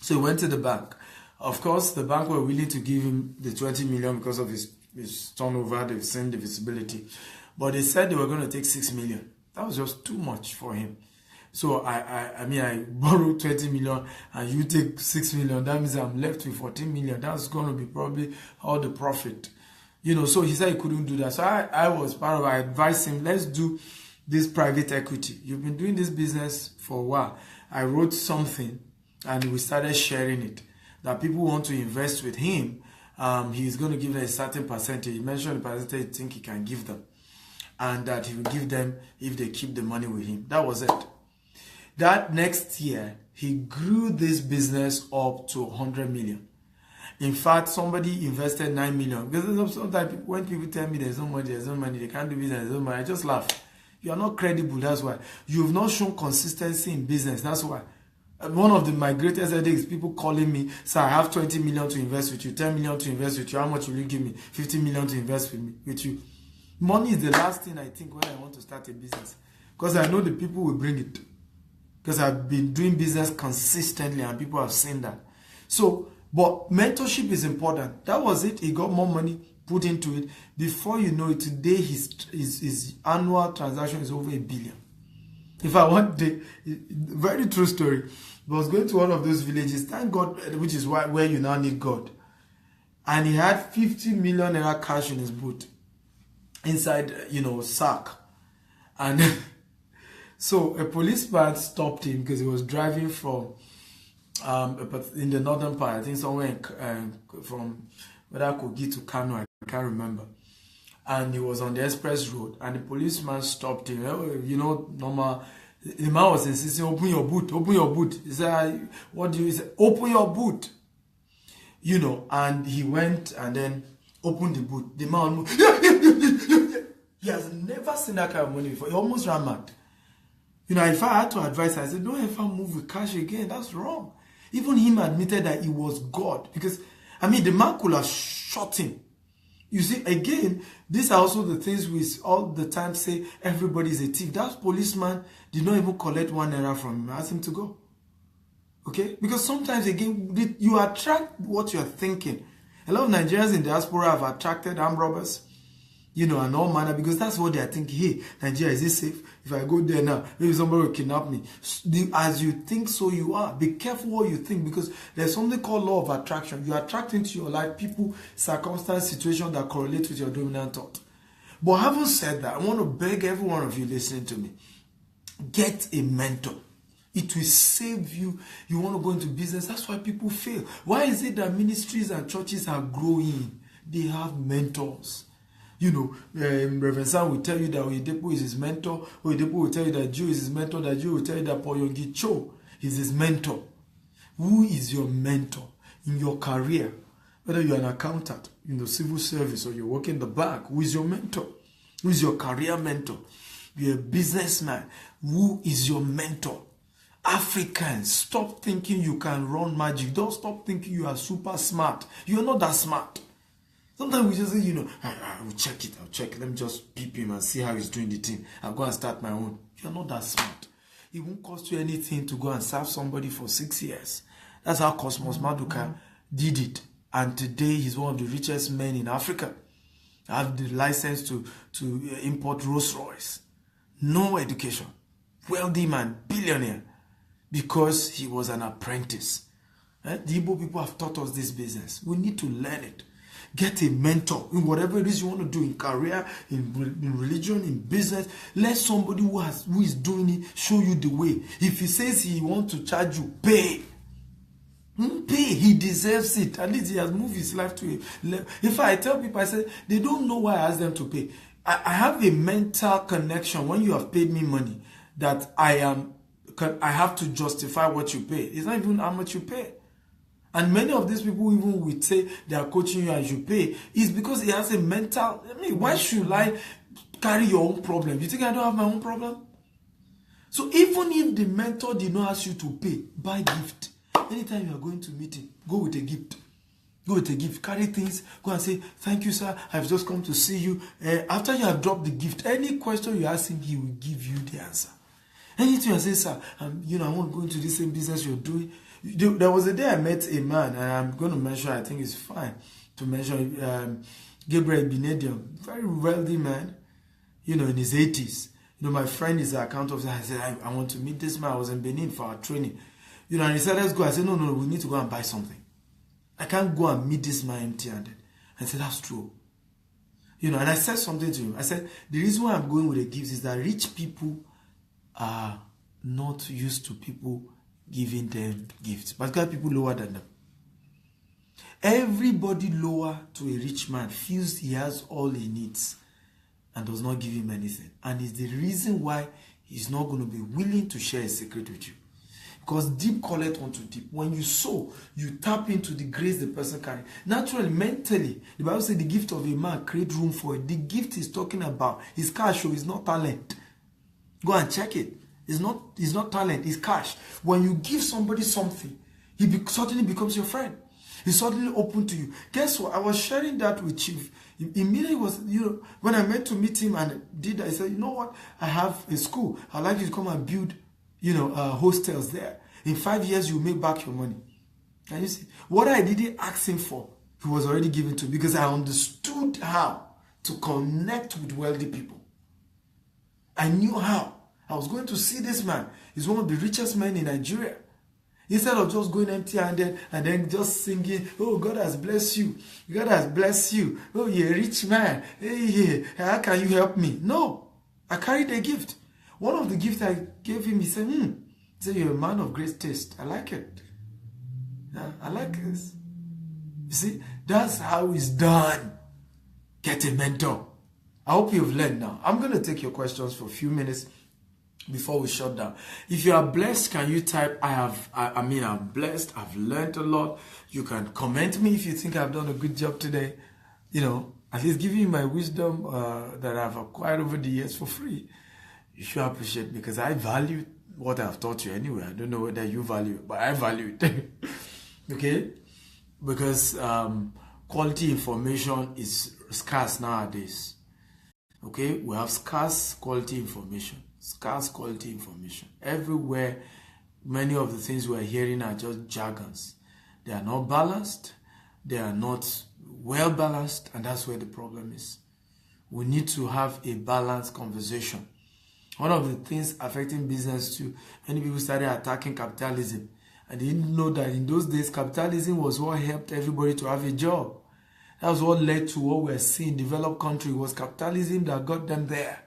So he went to the bank. Of course, the bank were willing to give him the 20 million because of his turnover. They've seen the visibility. But they said they were going to take 6 million. That was just too much for him. So I borrowed 20 million and you take 6 million. That means I'm left with 14 million. That's going to be probably all the profit. So he said he couldn't do that. So I was part of it. I advised him, let's do this private equity. You've been doing this business for a while. I wrote something and we started sharing it. That people want to invest with him, he's going to give them a certain percentage. He mentioned the percentage he think he can give them. And that he will give them if they keep the money with him. That was it. That next year, he grew this business up to 100 million. In fact, somebody invested 9 million. Because sometimes when people tell me there's no money, they can't do business, there's no money, I just laugh. You are not credible, that's why. You have not shown consistency in business, that's why. One of my greatest headaches is people calling me, sir, I have 20 million to invest with you, 10 million to invest with you, how much will you give me? 50 million to invest with you. Money is the last thing I think when I want to start a business. Because I know the people will bring it. Because I've been doing business consistently and people have seen that. So, but mentorship is important. That was it. He got more money put into it. Before you know it, today his annual transaction is over 1 billion. If I want the very true story, I was going to one of those villages, thank God, which is where you now need God. And he had 50 million naira cash in his boot, inside, sack. And so a policeman stopped him because he was driving from in the northern part, I think somewhere from whether Kogi to Kano, I can't remember. And he was on the express road, and the policeman stopped him. Normal. The man was insisting, open your boot, open your boot. He said, what do you say? Open your boot. And he went and then opened the boot. The man, he has never seen that kind of money before. He almost ran mad. If I had to advise him, I said, don't ever move with cash again. That's wrong. Even him admitted that he was God. Because, the man could have shot him. You see, again, these are also the things we all the time say everybody is a thief. That policeman did not even collect 1 naira from him. Ask him to go. Okay? Because sometimes, again, you attract what you're thinking. A lot of Nigerians in diaspora have attracted armed robbers, and all manner, because that's what they're thinking. Hey, Nigeria, is it safe? If I go there now, maybe somebody will kidnap me. As you think, so you are. Be careful what you think, because there's something called law of attraction. You attract into your life people, circumstances, situations that correlate with your dominant thought. But having said that, I want to beg every one of you listening to me, get a mentor. It will save you. You want to go into business. That's why people fail. Why is it that ministries and churches are growing? They have mentors. Reverend Sam will tell you that Oyedepo is his mentor. Oyedepo will tell you that Joe is his mentor. That Joe will tell you that Poyongi Cho is his mentor. Who is your mentor in your career? Whether you're an accountant in the civil service or you're working in the bank, who is your mentor? Who is your career mentor? You're a businessman. Who is your mentor? Africans, stop thinking you can run magic. Don't stop thinking you are super smart. You're not that smart. Sometimes we just say, I will check it. I'll check it. Let me just peep him and see how he's doing the thing. I'll go and start my own. You're not that smart. It won't cost you anything to go and serve somebody for 6 years. That's how Cosmos Maduka did it. And today he's one of the richest men in Africa. I have the license to import Rolls Royce. No education. Wealthy man, billionaire. Because he was an apprentice. The Igbo people have taught us this business. We need to learn it. Get a mentor in whatever it is you want to do, in career, in religion, in business. Let somebody who is doing it show you the way. If he says he wants to charge you, pay. Pay. He deserves it. At least he has moved his life to a level. If I tell people, I say, they don't know why I ask them to pay. I have a mental connection when you have paid me money that I have to justify what you pay. It's not even how much you pay. And many of these people even would say they are coaching you as you pay. It's because he has a mental... why should I carry your own problem? You think I don't have my own problem? So even if the mentor did not ask you to pay, buy gift. Anytime you are going to meet him, go with a gift. Go with a gift. Carry things. Go and say, thank you, sir. I've just come to see you. After you have dropped the gift, any question you ask him, he will give you the answer. Anything you say, sir, I want to go into the same business you're doing. There was a day I met a man, and I'm going to mention, I think it's fine to mention, Gabriel Binedium, very wealthy man, in his 80s. My friend is an account officer. I said, I want to meet this man. I was in Benin for our training. And he said, let's go. I said, no, we need to go and buy something. I can't go and meet this man empty-handed. I said, that's true. And I said something to him. I said, the reason why I'm going with the gifts is that rich people are not used to people giving them gifts. But got people lower than them. Everybody lower to a rich man feels he has all he needs and does not give him anything. And it's the reason why he's not going to be willing to share a secret with you. Because deep calleth unto deep. When you sow, you tap into the grace the person carries. Naturally, mentally, the Bible says the gift of a man create room for it. The gift he's talking about is cash, so it's not talent. Go and check it. It's not talent, it's cash. When you give somebody something, he suddenly becomes your friend. He's suddenly open to you. Guess what? I was sharing that with Chief. Immediately was, when I meant to meet him and did that, I said, you know what? I have a school. I'd like you to come and build, hostels there. In 5 years, you make back your money. Can you see? What I didn't ask him for, he was already given to me because I understood how to connect with wealthy people. I knew how. I was going to see this man. He's one of the richest men in Nigeria. Instead of just going empty-handed and then just singing, oh, God has blessed you. God has blessed you. Oh, you're a rich man. Hey, how can you help me? No. I carried a gift. One of the gifts I gave him, he said, He said, you're a man of great taste. I like it. Yeah, I like this. You see, that's how it's done. Get a mentor. I hope you've learned now. I'm going to take your questions for a few minutes before we shut down. If you are blessed, can you type, I'm blessed, I've learned a lot. You can comment me if you think I've done a good job today. At least giving you my wisdom that I've acquired over the years for free. You should appreciate me because I value what I've taught you anyway. I don't know whether you value it, but I value it. Okay? Because quality information is scarce nowadays. Okay? We have scarce quality information. Scarce quality information. Everywhere, many of the things we're hearing are just jargons. They are not balanced. They are not well balanced. And that's where the problem is. We need to have a balanced conversation. One of the things affecting business too, many people started attacking capitalism. And they didn't know that in those days, capitalism was what helped everybody to have a job. That was what led to what we're seeing in developed countries. It was capitalism that got them there.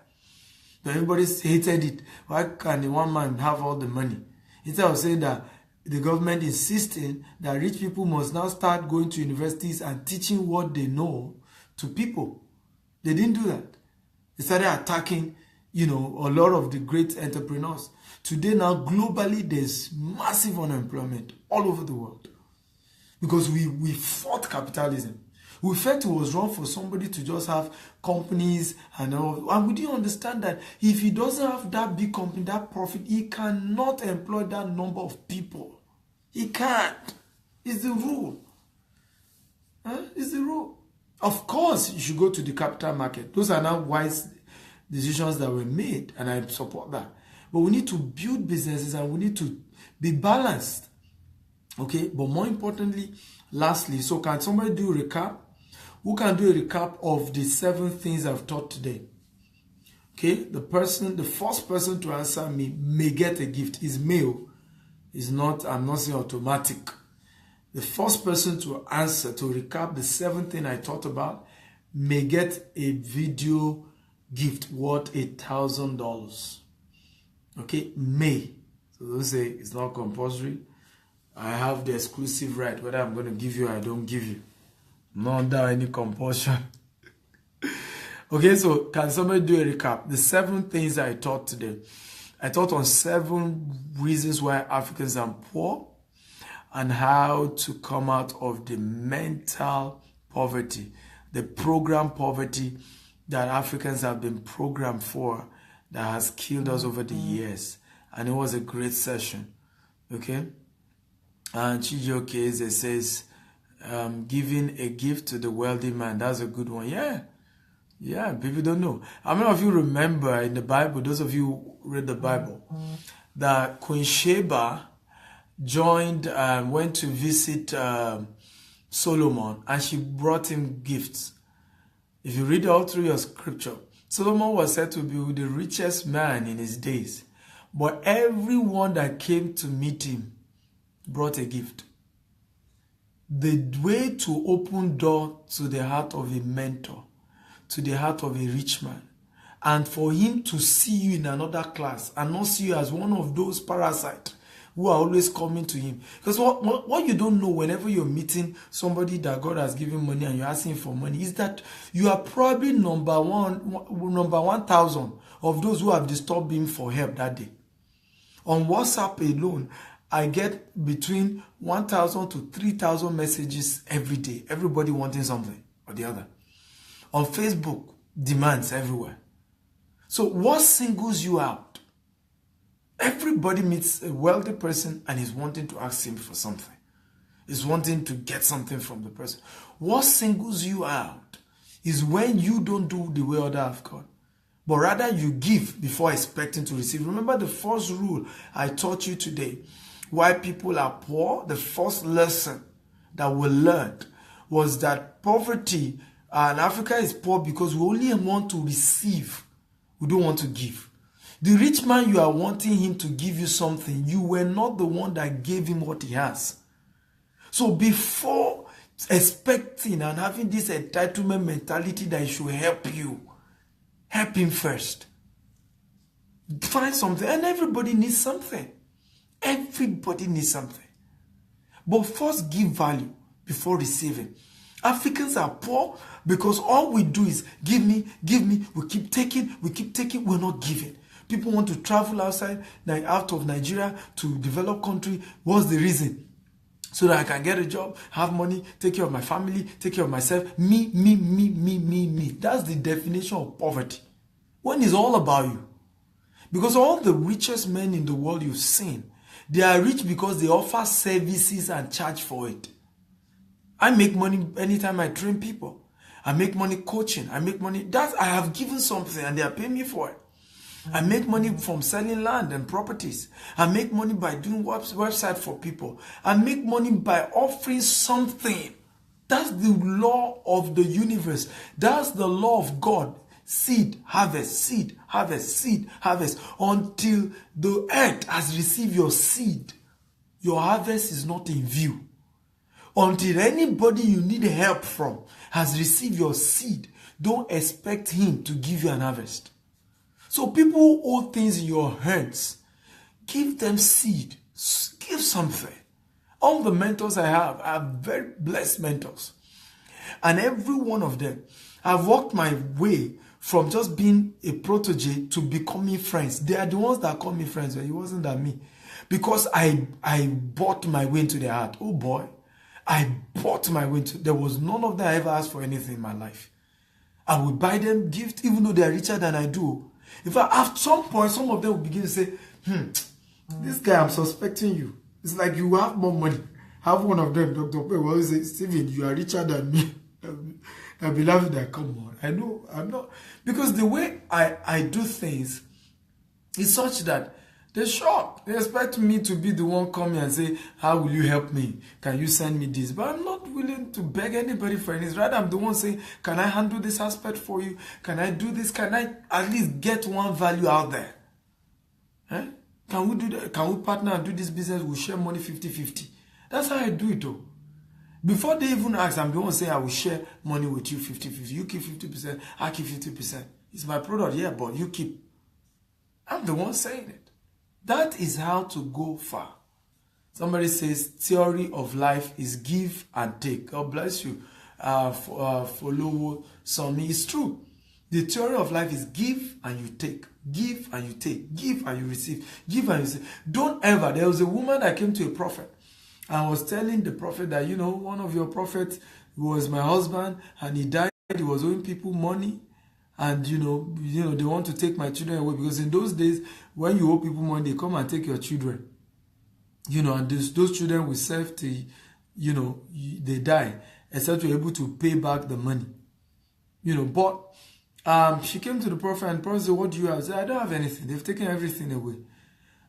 But everybody hated it. Why can the one man have all the money? Instead of saying that the government insisting that rich people must now start going to universities and teaching what they know to people. They didn't do that. They started attacking, a lot of the great entrepreneurs. Today now, globally, there's massive unemployment all over the world. Because we fought capitalism. We felt it was wrong for somebody to just have companies and all. And we didn't understand that if he doesn't have that big company, that profit, he cannot employ that number of people. He can't. It's the rule. It's the rule. Of course, you should go to the capital market. Those are now wise decisions that were made, and I support that. But we need to build businesses and we need to be balanced. Okay, but more importantly, lastly, so can somebody do a recap? Who can do a recap of the 7 things I've taught today? Okay, the first person to answer me may get a gift. Is male. Is not, I'm not saying automatic. The first person to answer, to recap the 7 things I taught about, may get a video gift worth $1,000. Okay, may. So don't say it's not compulsory. I have the exclusive right whether I'm going to give you or I don't give you. Not under any compulsion. Okay, so can somebody do a recap? The 7 things I taught today. I taught on 7 reasons why Africans are poor and how to come out of the mental poverty, the program poverty that Africans have been programmed for that has killed us over the years. And it was a great session. Okay? And Chijioke Eze says, giving a gift to the wealthy man. That's a good one. Yeah. Yeah, people don't know. How many of you remember in the Bible, those of you who read the Bible, that Queen Sheba went to visit Solomon, and she brought him gifts. If you read all through your scripture, Solomon was said to be the richest man in his days. But everyone that came to meet him brought a gift. The way to open door to the heart of a mentor, to the heart of a rich man, and for him to see you in another class and not see you as one of those parasites who are always coming to him. Because what you don't know whenever you're meeting somebody that God has given money and you're asking for money is that you are probably number 1,000 of those who have disturbed him for help that day. On WhatsApp alone, I get between 1,000 to 3,000 messages every day. Everybody wanting something or the other. On Facebook, demands everywhere. So what singles you out? Everybody meets a wealthy person and is wanting to ask him for something. Is wanting to get something from the person. What singles you out is when you don't do the way others have gone, but rather you give before expecting to receive. Remember the first rule I taught you today. Why people are poor? The first lesson that we learned was that poverty and Africa is poor because we only want to receive. We don't want to give. The rich man, you are wanting him to give you something. You were not the one that gave him what he has. So before expecting and having this entitlement mentality that he should help you, help him first. Find something. And everybody needs something. Everybody needs something. But first give value before receiving. Africans are poor because all we do is give me, give me. We keep taking, we're not giving. People want to travel out of Nigeria to develop country. What's the reason? So that I can get a job, have money, take care of my family, take care of myself. Me. That's the definition of poverty. When it's all about you. Because all the richest men in the world you've seen, they are rich because they offer services and charge for it. I make money anytime I train people. I make money coaching. I make money. I have given something and they are paying me for it. I make money from selling land and properties. I make money by doing website for people. I make money by offering something. That's the law of the universe. That's the law of God. Seed, harvest, seed, harvest, seed, harvest. Until the earth has received your seed, your harvest is not in view. Until anybody you need help from has received your seed, don't expect him to give you an harvest. So people who hold things in your hands, give them seed. Give something. All the mentors I have very blessed mentors. And every one of them, I've walked my way from just being a protege to becoming friends. They are the ones that call me friends. It wasn't that me. Because I bought my way into their heart. Oh boy. I bought my way to. There was none of them I ever asked for anything in my life. I would buy them gifts, even though they are richer than I do. In fact, at some point, some of them will begin to say, this guy, I'm suspecting you. It's like you have more money. Have one of them, Dr. Pei, will always say, Stephen, you are richer than me. I'll be laughing that, come on. I know, I'm not. Because the way I do things is such that they're shocked. They expect me to be the one coming and say, how will you help me? Can you send me this? But I'm not willing to beg anybody for anything. Rather, I'm the one saying, can I handle this aspect for you? Can I do this? Can I at least get one value out there? Eh? Can we do that? Can we partner and do this business? We'll share money 50-50. That's how I do it though. Before they even ask, I'm the one saying I will share money with you 50-50. You keep 50%, I keep 50%. It's my product, yeah, but you keep. I'm the one saying it. That is how to go far. Somebody says theory of life is give and take. God bless you. Follow some. It's true. The theory of life is give and you take. Give and you take. Give and you receive. Give and you receive. Don't ever. There was a woman that came to a prophet and was telling the prophet that, you know, one of your prophets was my husband and he died. He was owing people money. And, you know, they want to take my children away. Because in those days, when you owe people money, they come and take your children. You know, and those children will serve till, you know, they die. Except you're able to pay back the money. You know, but she came to the prophet and the prophet said, what do you have? I said, I don't have anything. They've taken everything away.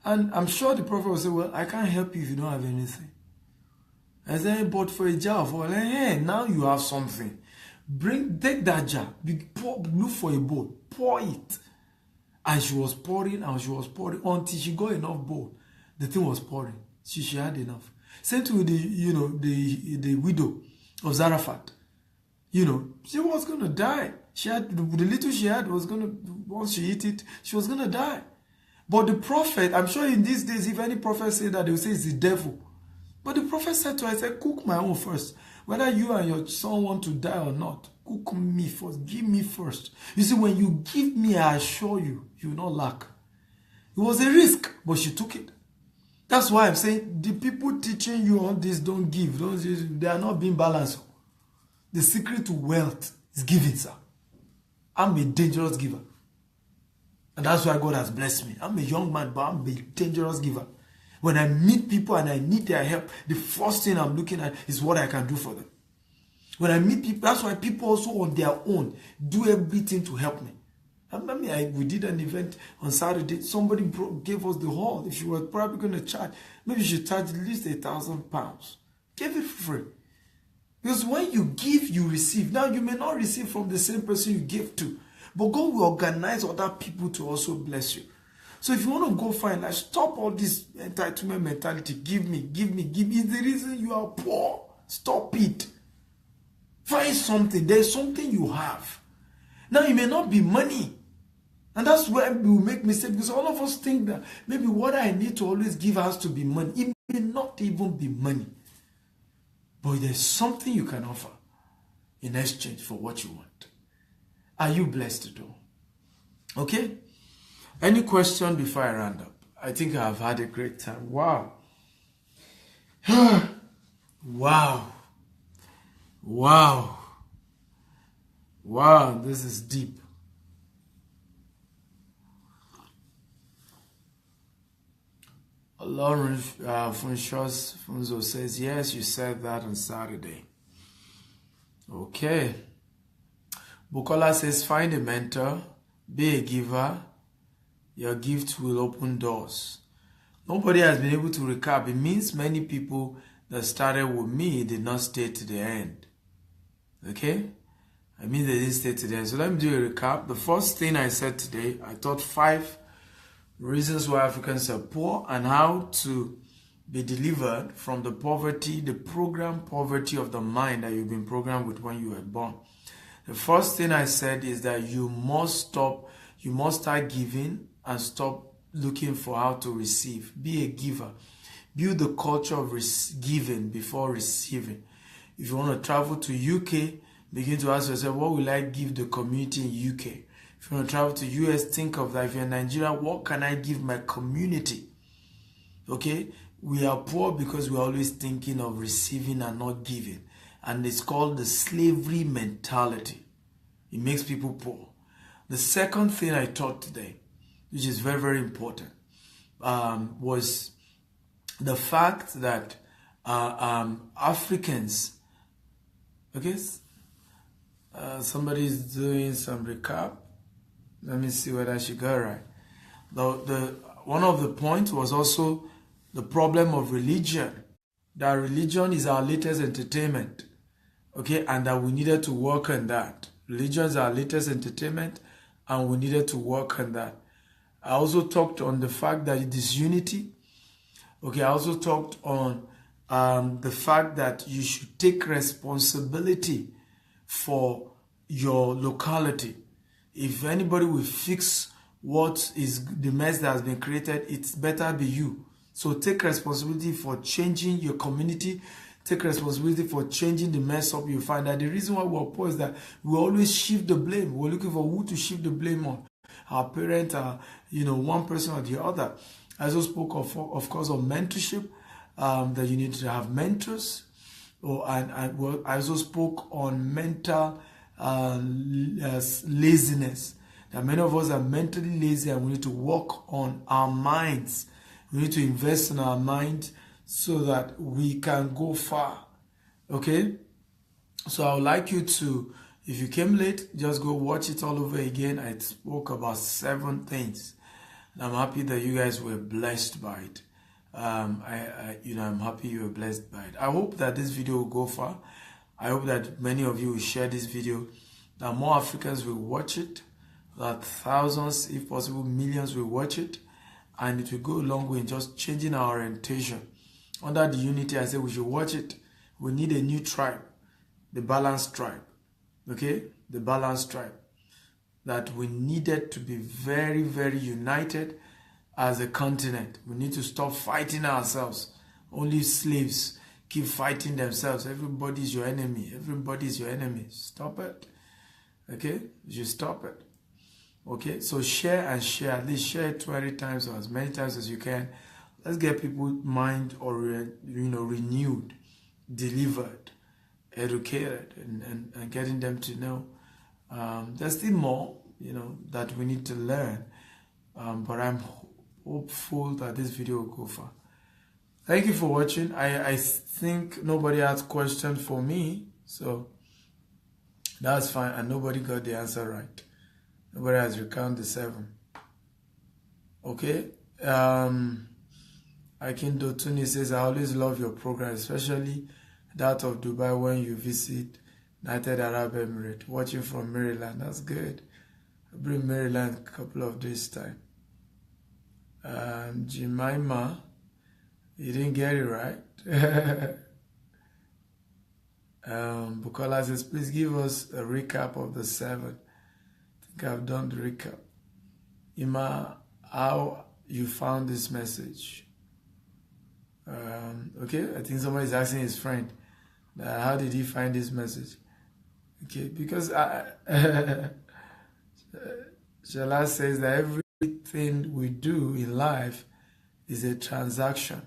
And I'm sure the prophet will say, well, I can't help you if you don't have anything. I said, but for a jar of oil, hey, now you have something. Take that jar, look for a bowl, pour it. And she was pouring until she got enough bowl. The thing was pouring. She had enough. Same to the widow of Zarephath. You know, she was gonna die. She had the little she had was gonna, once she eat it, she was gonna die. But the prophet, I'm sure in these days, if any prophet say that, they will say it's the devil. But the prophet said to her, I said, cook my own first. Whether you and your son want to die or not, cook me first. Give me first. You see, when you give me, I assure you, you will not lack. It was a risk, but she took it. That's why I'm saying the people teaching you all this don't give. They are not being balanced. The secret to wealth is giving, sir. I'm a dangerous giver. And that's why God has blessed me. I'm a young man, but I'm a dangerous giver. When I meet people and I need their help, the first thing I'm looking at is what I can do for them. When I meet people, that's why people also on their own do everything to help me. We did an event on Saturday. Somebody gave us the hall. If you were probably going to charge, maybe you should charge at least £1,000. Give it for free. Because when you give, you receive. Now, you may not receive from the same person you gave to, but God will organize other people to also bless you. So if you want to go find, like, stop all this entitlement mentality. Give me, give me, give me. It's the reason you are poor. Stop it. Find something. There's something you have. Now, it may not be money. And that's where we will make mistakes. Because all of us think that maybe what I need to always give has to be money. It may not even be money. But there's something you can offer in exchange for what you want. Are you blessed at all? Okay? Any question before I round up? I think I've had a great time. Wow. Wow. Wow. Wow, this is deep. Lauren Funzo says, yes, you said that on Saturday. Okay. Bukola says, find a mentor, be a giver. Your gift will open doors. Nobody has been able to recap. It means many people that started with me did not stay to the end. Okay? I mean they didn't stay to the end. So let me do a recap. The first thing I said today, I taught 5 reasons why Africans are poor and how to be delivered from the poverty, the programmed poverty of the mind that you've been programmed with when you were born. The first thing I said is that you must start giving and stop looking for how to receive. Be a giver. Build the culture of giving before receiving. If you want to travel to UK, begin to ask yourself, what will I give the community in UK? If you want to travel to US, think of that. If you're in Nigeria, what can I give my community? Okay? We are poor because we're always thinking of receiving and not giving. And it's called the slavery mentality. It makes people poor. The second thing I taught today, which is very, very important, was the fact that Africans, okay, somebody's doing some recap. Let me see whether she got it right. One of the points was also the problem of religion. That religion is our latest entertainment, okay, and that we needed to work on that. Religion is our latest entertainment, and we needed to work on that. I also talked on the fact that it is unity. Okay, I also talked on the fact that you should take responsibility for your locality. If anybody will fix what is the mess that has been created, it's better be you. So take responsibility for changing your community. Take responsibility for changing the mess up you find. That the reason why we're poor is that we always shift the blame. We're looking for who to shift the blame on. Our parent, one person or the other. I also spoke of course, of mentorship, that you need to have mentors. I also spoke on mental laziness. That many of us are mentally lazy and we need to work on our minds. We need to invest in our minds so that we can go far. Okay? So I would like you to, if you came late, just go watch it all over again. I spoke about 7 things. And I'm happy that you guys were blessed by it. I'm happy you were blessed by it. I hope that this video will go far. I hope that many of you will share this video, that more Africans will watch it, that thousands, if possible millions, will watch it, and it will go a long way in just changing our orientation. Under the unity, I said we should watch it. We need a new tribe, the balanced tribe, okay? The balanced tribe. That we needed to be very, very united as a continent. We need to stop fighting ourselves. Only slaves keep fighting themselves. Everybody is your enemy. Everybody is your enemy. Stop it. Okay? You stop it. Okay? So share and share. At least share it 20 times or as many times as you can. Let's get people's mind renewed, delivered, educated, and getting them to know. There's still more, that we need to learn. But I'm hopeful that this video will go far. Thank you for watching. I think nobody has questions for me, so that's fine. And nobody got the answer right. Nobody has recounted the 7. Okay. Akin Dotuni says, I always love your program, especially that of Dubai when you visit United Arab Emirates. Watching from Maryland. That's good. I'll bring Maryland a couple of days time. Jemima, you didn't get it right. Bukola says, please give us a recap of the 7. I think I've done the recap. Ima, how you found this message? Okay, I think somebody's asking his friend, how did he find this message? Okay, because Shala says that everything we do in life is a transaction.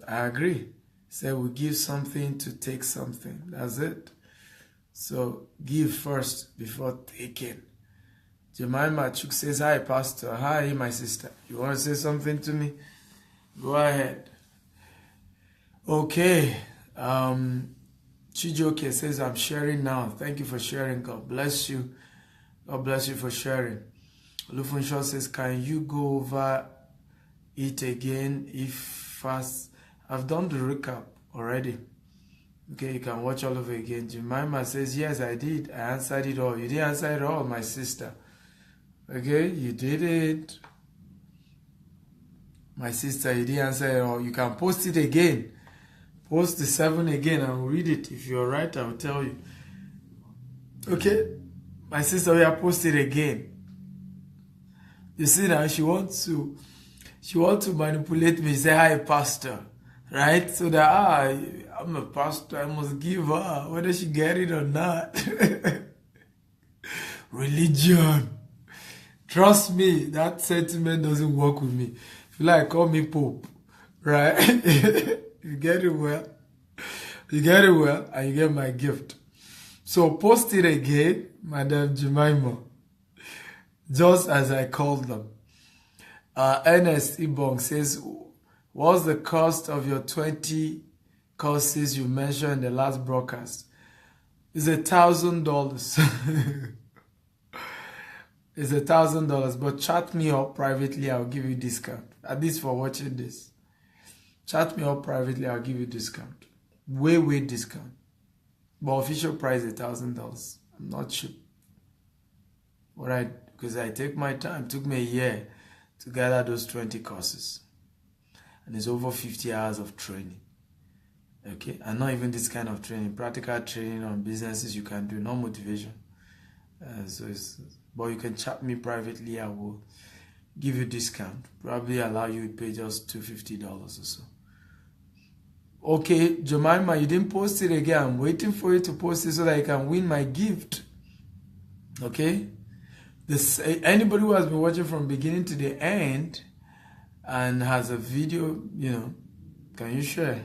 I agree. So we give something to take something. That's it. So give first before taking. Jemima Chuk says, hi, Pastor. Hi, my sister. You want to say something to me? Go ahead. Okay. Chijoke says, I'm sharing now. Thank you for sharing. God bless you. God bless you for sharing. Lufunshaw says, can you go over it again if fast? I've done the recap already. Okay, you can watch all over again. Jemima says, yes, I did. I answered it all. You didn't answer it all, my sister. Okay, you did it. My sister, you didn't answer it all. You can post it again. Post the 7 again. I will read it. If you're right, I will tell you. Okay, my sister, we have posted again. You see now, she wants to manipulate me. Say, hi, Pastor. Right? So that, I'm a pastor. I must give her, whether she get it or not. Religion. Trust me, that sentiment doesn't work with me. If you like, call me Pope. right? You get it well. You get it well, and you get my gift. So post it again, Madam Jemima, just as I called them. Ernest Ibong says, what's the cost of your 20 courses you mentioned in the last broadcast? It's $1,000. It's $1,000, but chat me up privately, I'll give you discount. At least for watching this. Chat me up privately, I'll give you discount. Way discount. But official price is $1,000. I'm not cheap. Alright, because I take my time. It took me a year to gather those 20 courses. And it's over 50 hours of training. Okay, and not even this kind of training. Practical training on businesses you can do, no motivation. But you can chat me privately. I will give you discount. Probably allow you to pay just $250 or so. Okay, Jemima, you didn't post it again. I'm waiting for you to post it so that I can win my gift. Okay? Anybody who has been watching from beginning to the end and has a video, can you share?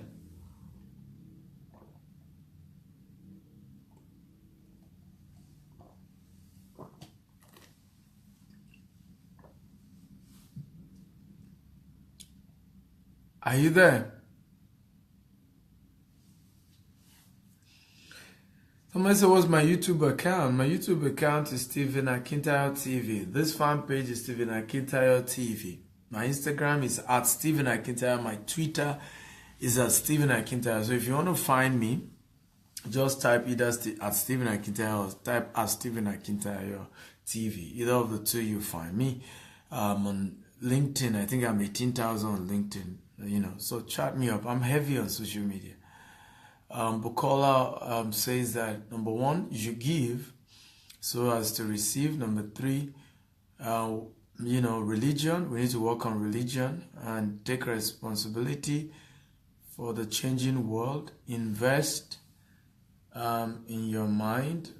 Are you there? Somebody said, what's my YouTube account? My YouTube account is Stephen Akintayo TV. This fan page is Stephen Akintayo TV. My Instagram is at Stephen Akintayo. My Twitter is at Stephen Akintayo. So if you want to find me, just type either at Stephen Akintayo or type at Stephen Akintayo TV. Either of the two, you find me. On LinkedIn, I think I'm 18,000 on LinkedIn. So chat me up. I'm heavy on social media. Bukola says that number one, you should give so as to receive. Number three, religion. We need to work on religion and take responsibility for the changing world. Invest in your mind.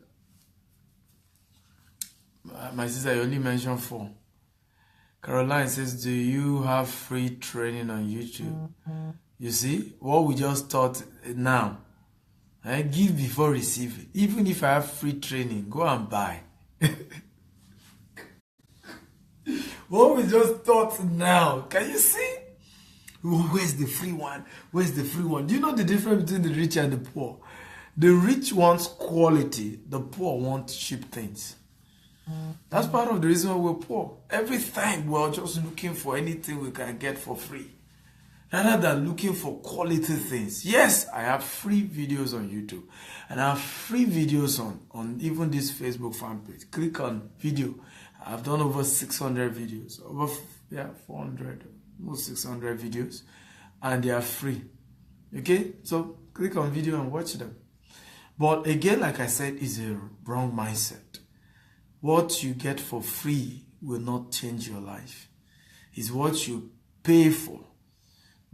My sister, I only mentioned 4. Caroline says, do you have free training on YouTube? You see, what we just taught now, I give before receiving. Even if I have free training, go and buy. What we just taught now, can you see? Where's the free one? Where's the free one? Do you know the difference between the rich and the poor? The rich wants quality, the poor want cheap things. That's part of the reason why we're poor. Every time we're just looking for anything we can get for free, rather than looking for quality things. Yes, I have free videos on YouTube, and I have free videos on even this Facebook fan page. Click on video. I've done over 600 videos, over 400, almost 600 videos, and they are free. Okay, so click on video and watch them. But again, like I said, is a wrong mindset. What you get for free will not change your life. It's what you pay for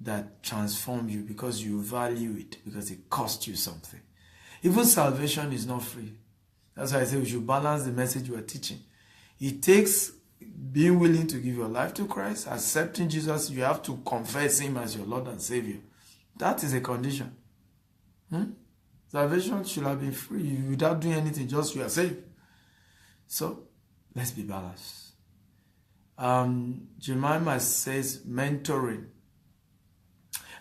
that transforms you, because you value it, because it costs you something. Even salvation is not free. That's why I say we should balance the message we're teaching. It takes being willing to give your life to Christ, accepting Jesus. You have to confess him as your Lord and Savior. That is a condition. Salvation should have been free without doing anything, just you are saved. So, let's be balanced. Jemima says, mentoring.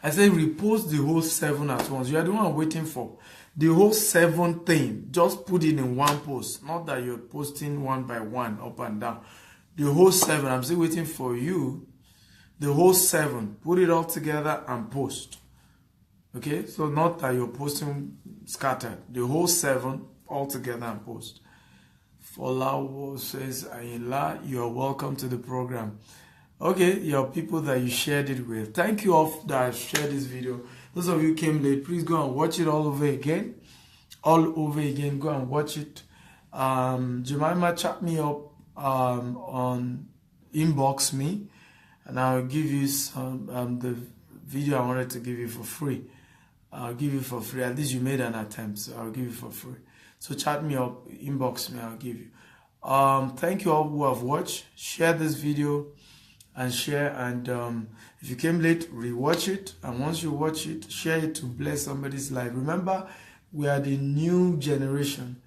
I say, repost the whole 7 at once. You are the one I'm waiting for. The whole 7 thing, just put it in one post. Not that you're posting one by one, up and down. The whole 7, I'm still waiting for you. The whole 7, put it all together and post. Okay? So, not that you're posting scattered. The whole 7, all together and post. Folawo says, Ayla, you're welcome to the program. Okay, your people that you shared it with. Thank you all that shared this video. Those of you who came late, please go and watch it all over again. All over again, go and watch it. Jemima, chat me up on inbox me, and I'll give you some the video I wanted to give you for free. I'll give you for free. At least you made an attempt, so I'll give you for free. So chat me up, inbox me, I'll give you. Thank you all who have watched. Share this video and share. And if you came late, rewatch it. And once you watch it, share it to bless somebody's life. Remember, we are the new generation.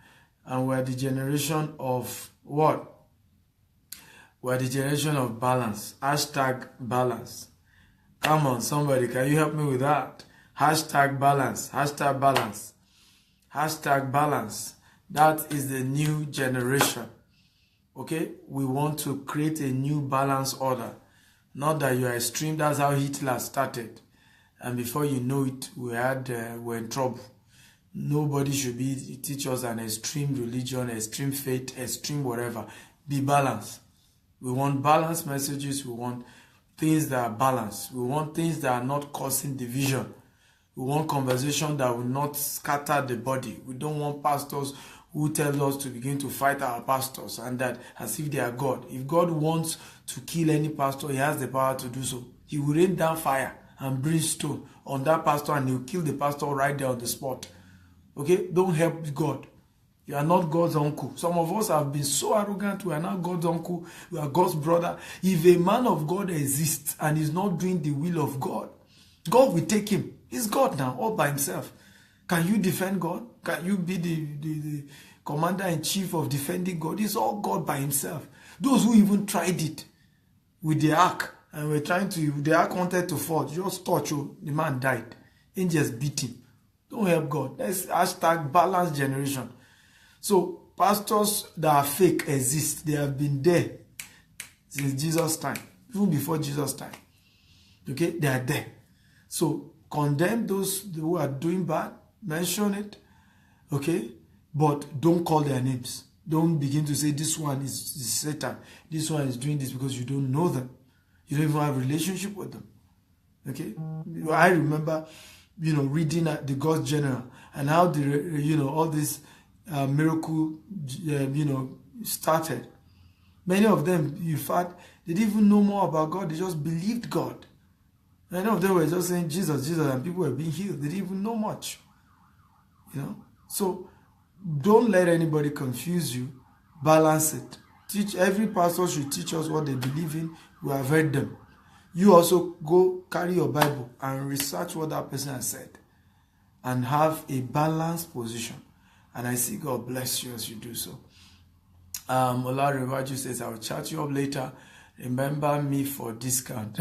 And we are the generation of what? We are the generation of balance. Hashtag balance. Come on, somebody. Can you help me with that? Hashtag balance. Hashtag balance. Hashtag balance. That is the new generation. Okay? We want to create a new balance order. Not that you are extreme. That's how Hitler started. And before you know it, we're in trouble. Nobody should teach us an extreme religion, extreme faith, extreme whatever. Be balanced. We want balanced messages. We want things that are balanced. We want things that are not causing division. We want conversation that will not scatter the body. We don't want pastors who tell us to begin to fight our pastors and that as if they are God. If God wants to kill any pastor, he has the power to do so. He will rain down fire and brimstone on that pastor and he will kill the pastor right there on the spot. Okay? Don't help God. You are not God's uncle. Some of us have been so arrogant. We are not God's uncle. We are God's brother. If a man of God exists and is not doing the will of God, God will take him. He's God now, all by himself. Can you defend God? Can you be the commander-in-chief of defending God? He's all God by himself. Those who even tried it with the ark, and the ark wanted to fall, just touch, the man died. Angels beat him. Don't help God. That's hashtag balanced generation. So, pastors that are fake exist. They have been there since Jesus' time, even before Jesus' time. Okay? They are there. So, condemn those who are doing bad. Mention it. Okay? But don't call their names. Don't begin to say this one is Satan. This one is doing this because you don't know them. You don't even have a relationship with them. Okay? I remember, reading the God's General and how all this miracle, started. Many of them, in fact, they didn't even know more about God. They just believed God. Many of them were just saying Jesus, Jesus, and people were being healed. They didn't even know much. So don't let anybody confuse you. Balance it. Every pastor should teach us what they believe in. We have heard them. You also go carry your Bible and research what that person has said and have a balanced position. And I see God bless you as you do so. Ola Revaju says, I'll chat you up later. Remember me for discount.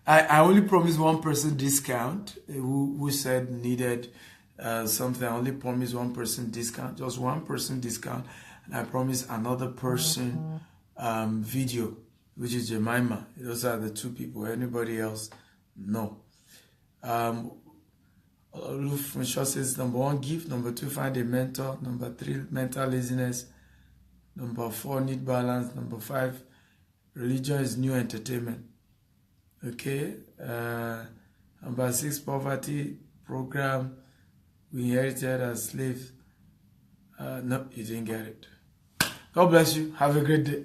I only promised one person discount who said needed something. I only promised one person discount, just one person discount. And I promised another person video, which is Jemima. Those are the two people. Anybody else? No. From Shaw says, number 1, gift. Number 2, find a mentor. Number 3, mental laziness. Number 4, need balance. Number 5, religion is new entertainment. Okay. Number 6, poverty program we inherited as slaves. No, you didn't get it. God bless you. Have a great day.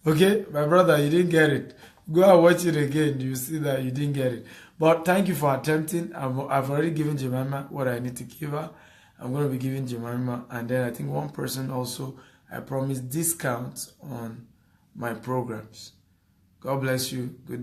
Okay, my brother, you didn't get it. Go and watch it again. You see that you didn't get it. But thank you for attempting. I've already given Jemima what I need to give her. I'm going to be giving Jemima. And then I think one person also, I promised discounts on my programs. God bless you. Good.